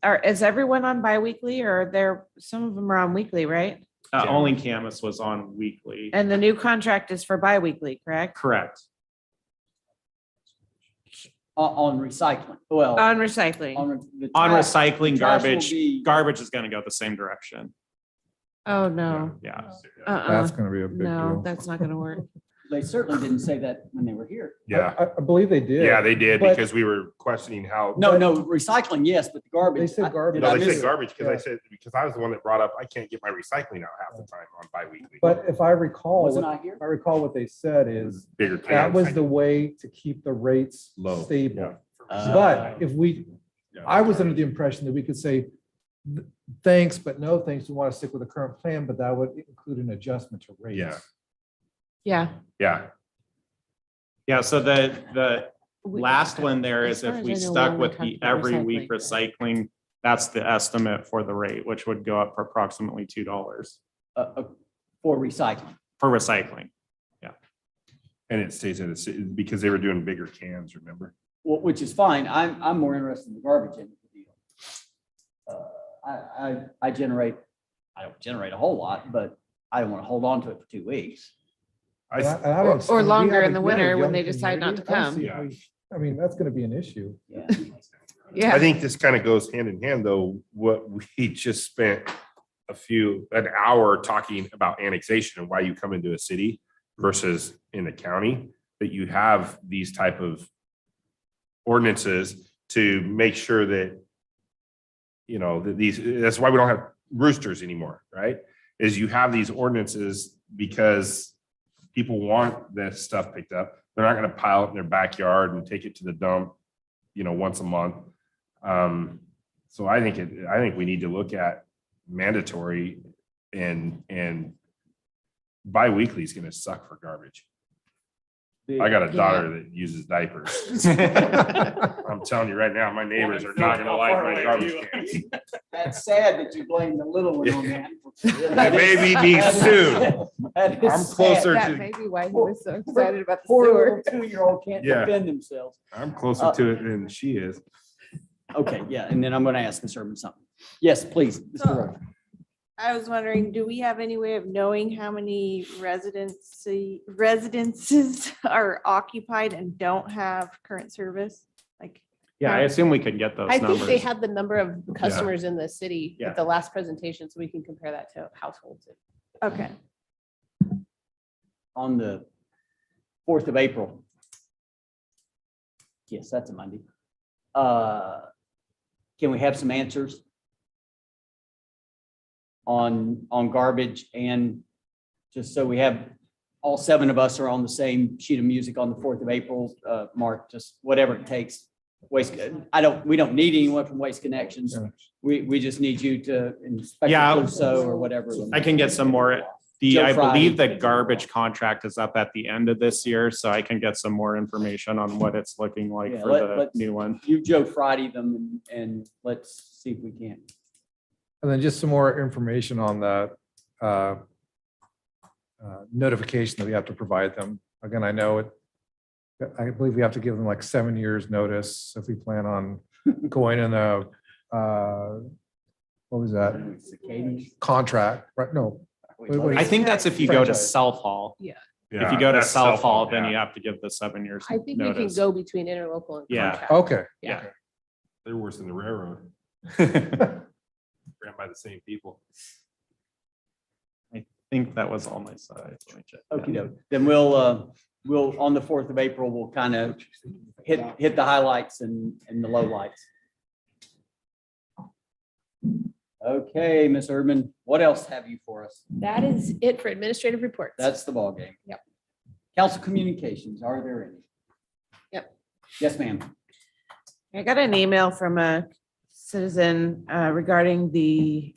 everyone on biweekly or some of them are on weekly, right? Only Camas was on weekly. And the new contract is for biweekly, correct? Correct. On recycling, well. On recycling. the On trash- recycling, the trash will garbage, be- garbage is going to go the same direction. Oh, no. Yeah. That's going to be a big No, deal. that's not gonna work. They certainly didn't say that when they were here. yeah. I believe they did. Yeah, they did But- because we were questioning how. No, recycling, yes, but the garbage. They said garbage. did I No, they miss said it? garbage because I was the one that brought up, I can't get my recycling out half the time on bi-weekly. But if I recall, Wasn't I here? if I recall what they said is Bigger that cans. was the way to keep the rates Low, stable. yeah. But if we, Yeah. I was under the impression that we could say, thanks, but no thanks. We want to stick with the current plan, but that would include an adjustment to rates. Yeah. Yeah. Yeah, Yeah, so the last one there As is far if as we I know, stuck we with only the talked about every week recycling, that's the estimate for the rate, which would go up for approximately $2 For recycling. for recycling. and it stays at because they were doing bigger cans, remember? Well, which is fine. I'm more interested in the garbage end of the deal. I don't generate a whole lot, but I don't want to hold on to it for 2 weeks. And I don't- Or we longer have in the we have a winter when young they decide not to community. I don't come. see how I mean, that's going to be an issue. Yeah. I think this kind of goes hand in hand, though, what we just spent an hour talking about annexation and why you come into a city versus in a county, that you have these type of ordinances to make sure that, you know, that that's why we don't have roosters anymore, right? Is you have these ordinances because people want this stuff picked up. They're not going to pile it in their backyard and take it to the dump, you know, once a month. So I think we need to look at mandatory, and bi-weekly is going to suck for garbage. I got a daughter that uses diapers. I'm telling you right now, my neighbors are not going to like my garbage cans. That's sad that you blame the little one on that. It may be me soon. I'm closer That to, may be why he was so excited about the Poor sewer. little 2-year-old can't Yeah. defend themselves. I'm closer to it than she is. Okay, yeah, and then I'm going to ask Ms. Urban something. Yes, please, Mr. Rowe. I was wondering, do we have any way of knowing how many residences are occupied and don't have current service? Like, Yeah, I assume we could get those I think they numbers. had the number of customers in the city Yeah. at the last presentation, so we can compare that to households. okay. On the 4th of April. Yes, that's a Monday. Can we have some answers on garbage, and just so we have, all 7 of us are on the same sheet of music on the 4th of April, Mark, just whatever it takes. We don't need anyone from Waste Connections. We just need you to inspect Yeah. Clouseau or whatever. I can get some more. Joe I believe Friday. the garbage contract is up at the end of this year, so I can get some more information on what it's looking like Yeah, for the let's- new one. You Joe Friday them and let's see if we can. And then just some more information on the notification that we have to provide them. Again, I know I believe we have to give them like 7 years notice if we plan on going in a, what was that? Contract, right? No. Wait. I think that's if you go to Franchise. self-haul. Yeah. If you go to that's self-haul, self-haul, then yeah. you have to give the 7 years I think we can notice. go between interlocal and Yeah. contract. Okay. Yeah. They're worse than the railroad. Ran by the same people. I think that was all my slides. Let me check. Okay, then we'll on the 4th of April, we'll kind of hit the highlights and the lowlights. Okay, Ms. Urban, what else have you for us? That is it for administrative reports. That's the ballgame. Yep. Council communications, are there any? Yep. Yes, ma'am. I got an email from a citizen regarding the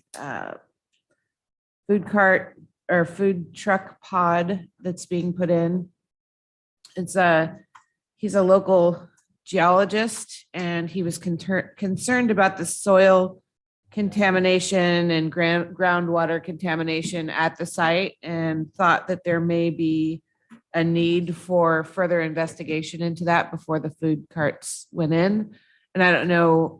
food cart or food truck pod that's being put in. He's a local geologist, and he was concerned about the soil contamination and groundwater contamination at the site, and thought that there may be a need for further investigation into that before the food carts went in. And I don't know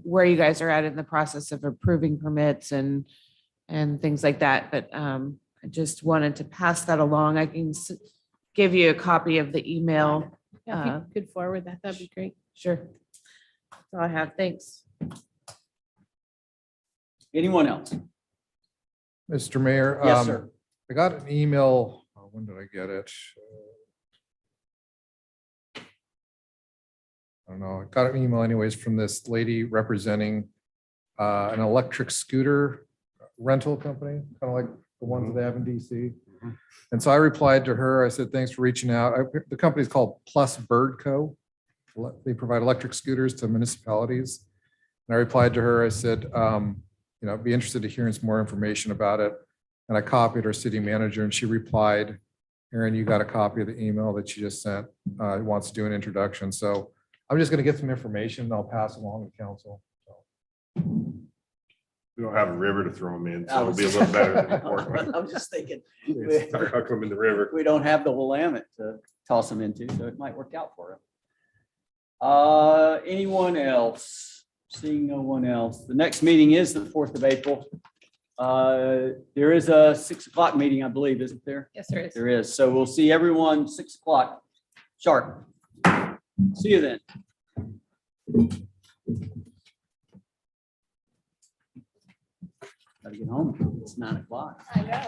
where you guys are at in the process of approving permits and things like that, but I just wanted to pass that along. I can give you a copy of the email. Yeah, if you could forward that, that'd be great. Sure. That's all I have. Thanks. Anyone else? Mr. Mayor. Yes, sir. I got an email. When did I get it? I don't know. I got an email anyways from this lady representing an electric scooter rental company, kind of like the ones that they have in DC. And so I replied to her. I said, thanks for reaching out. The company is called Plus Bird Co. They provide electric scooters to municipalities. And I replied to her. I said, I'd be interested to hearing some more information about it. And I copied our city manager, and she replied, Aaron, you got a copy of the email that she just sent. Wants to do an introduction. So I'm just going to get some information and I'll pass along to council. We don't have a river to throw them in, so it'll be a little better than Portland. I was just thinking, Start hooking them in the river. we don't have the Willamette to toss them into, so it might work out for them. Anyone else? Seeing no one else. The next meeting is the 4th of April. There is a 6 o'clock meeting, I believe, isn't there? Yes, there is. There is. So we'll see everyone 6 o'clock sharp. See you then. Gotta get home. It's 9 o'clock. I know.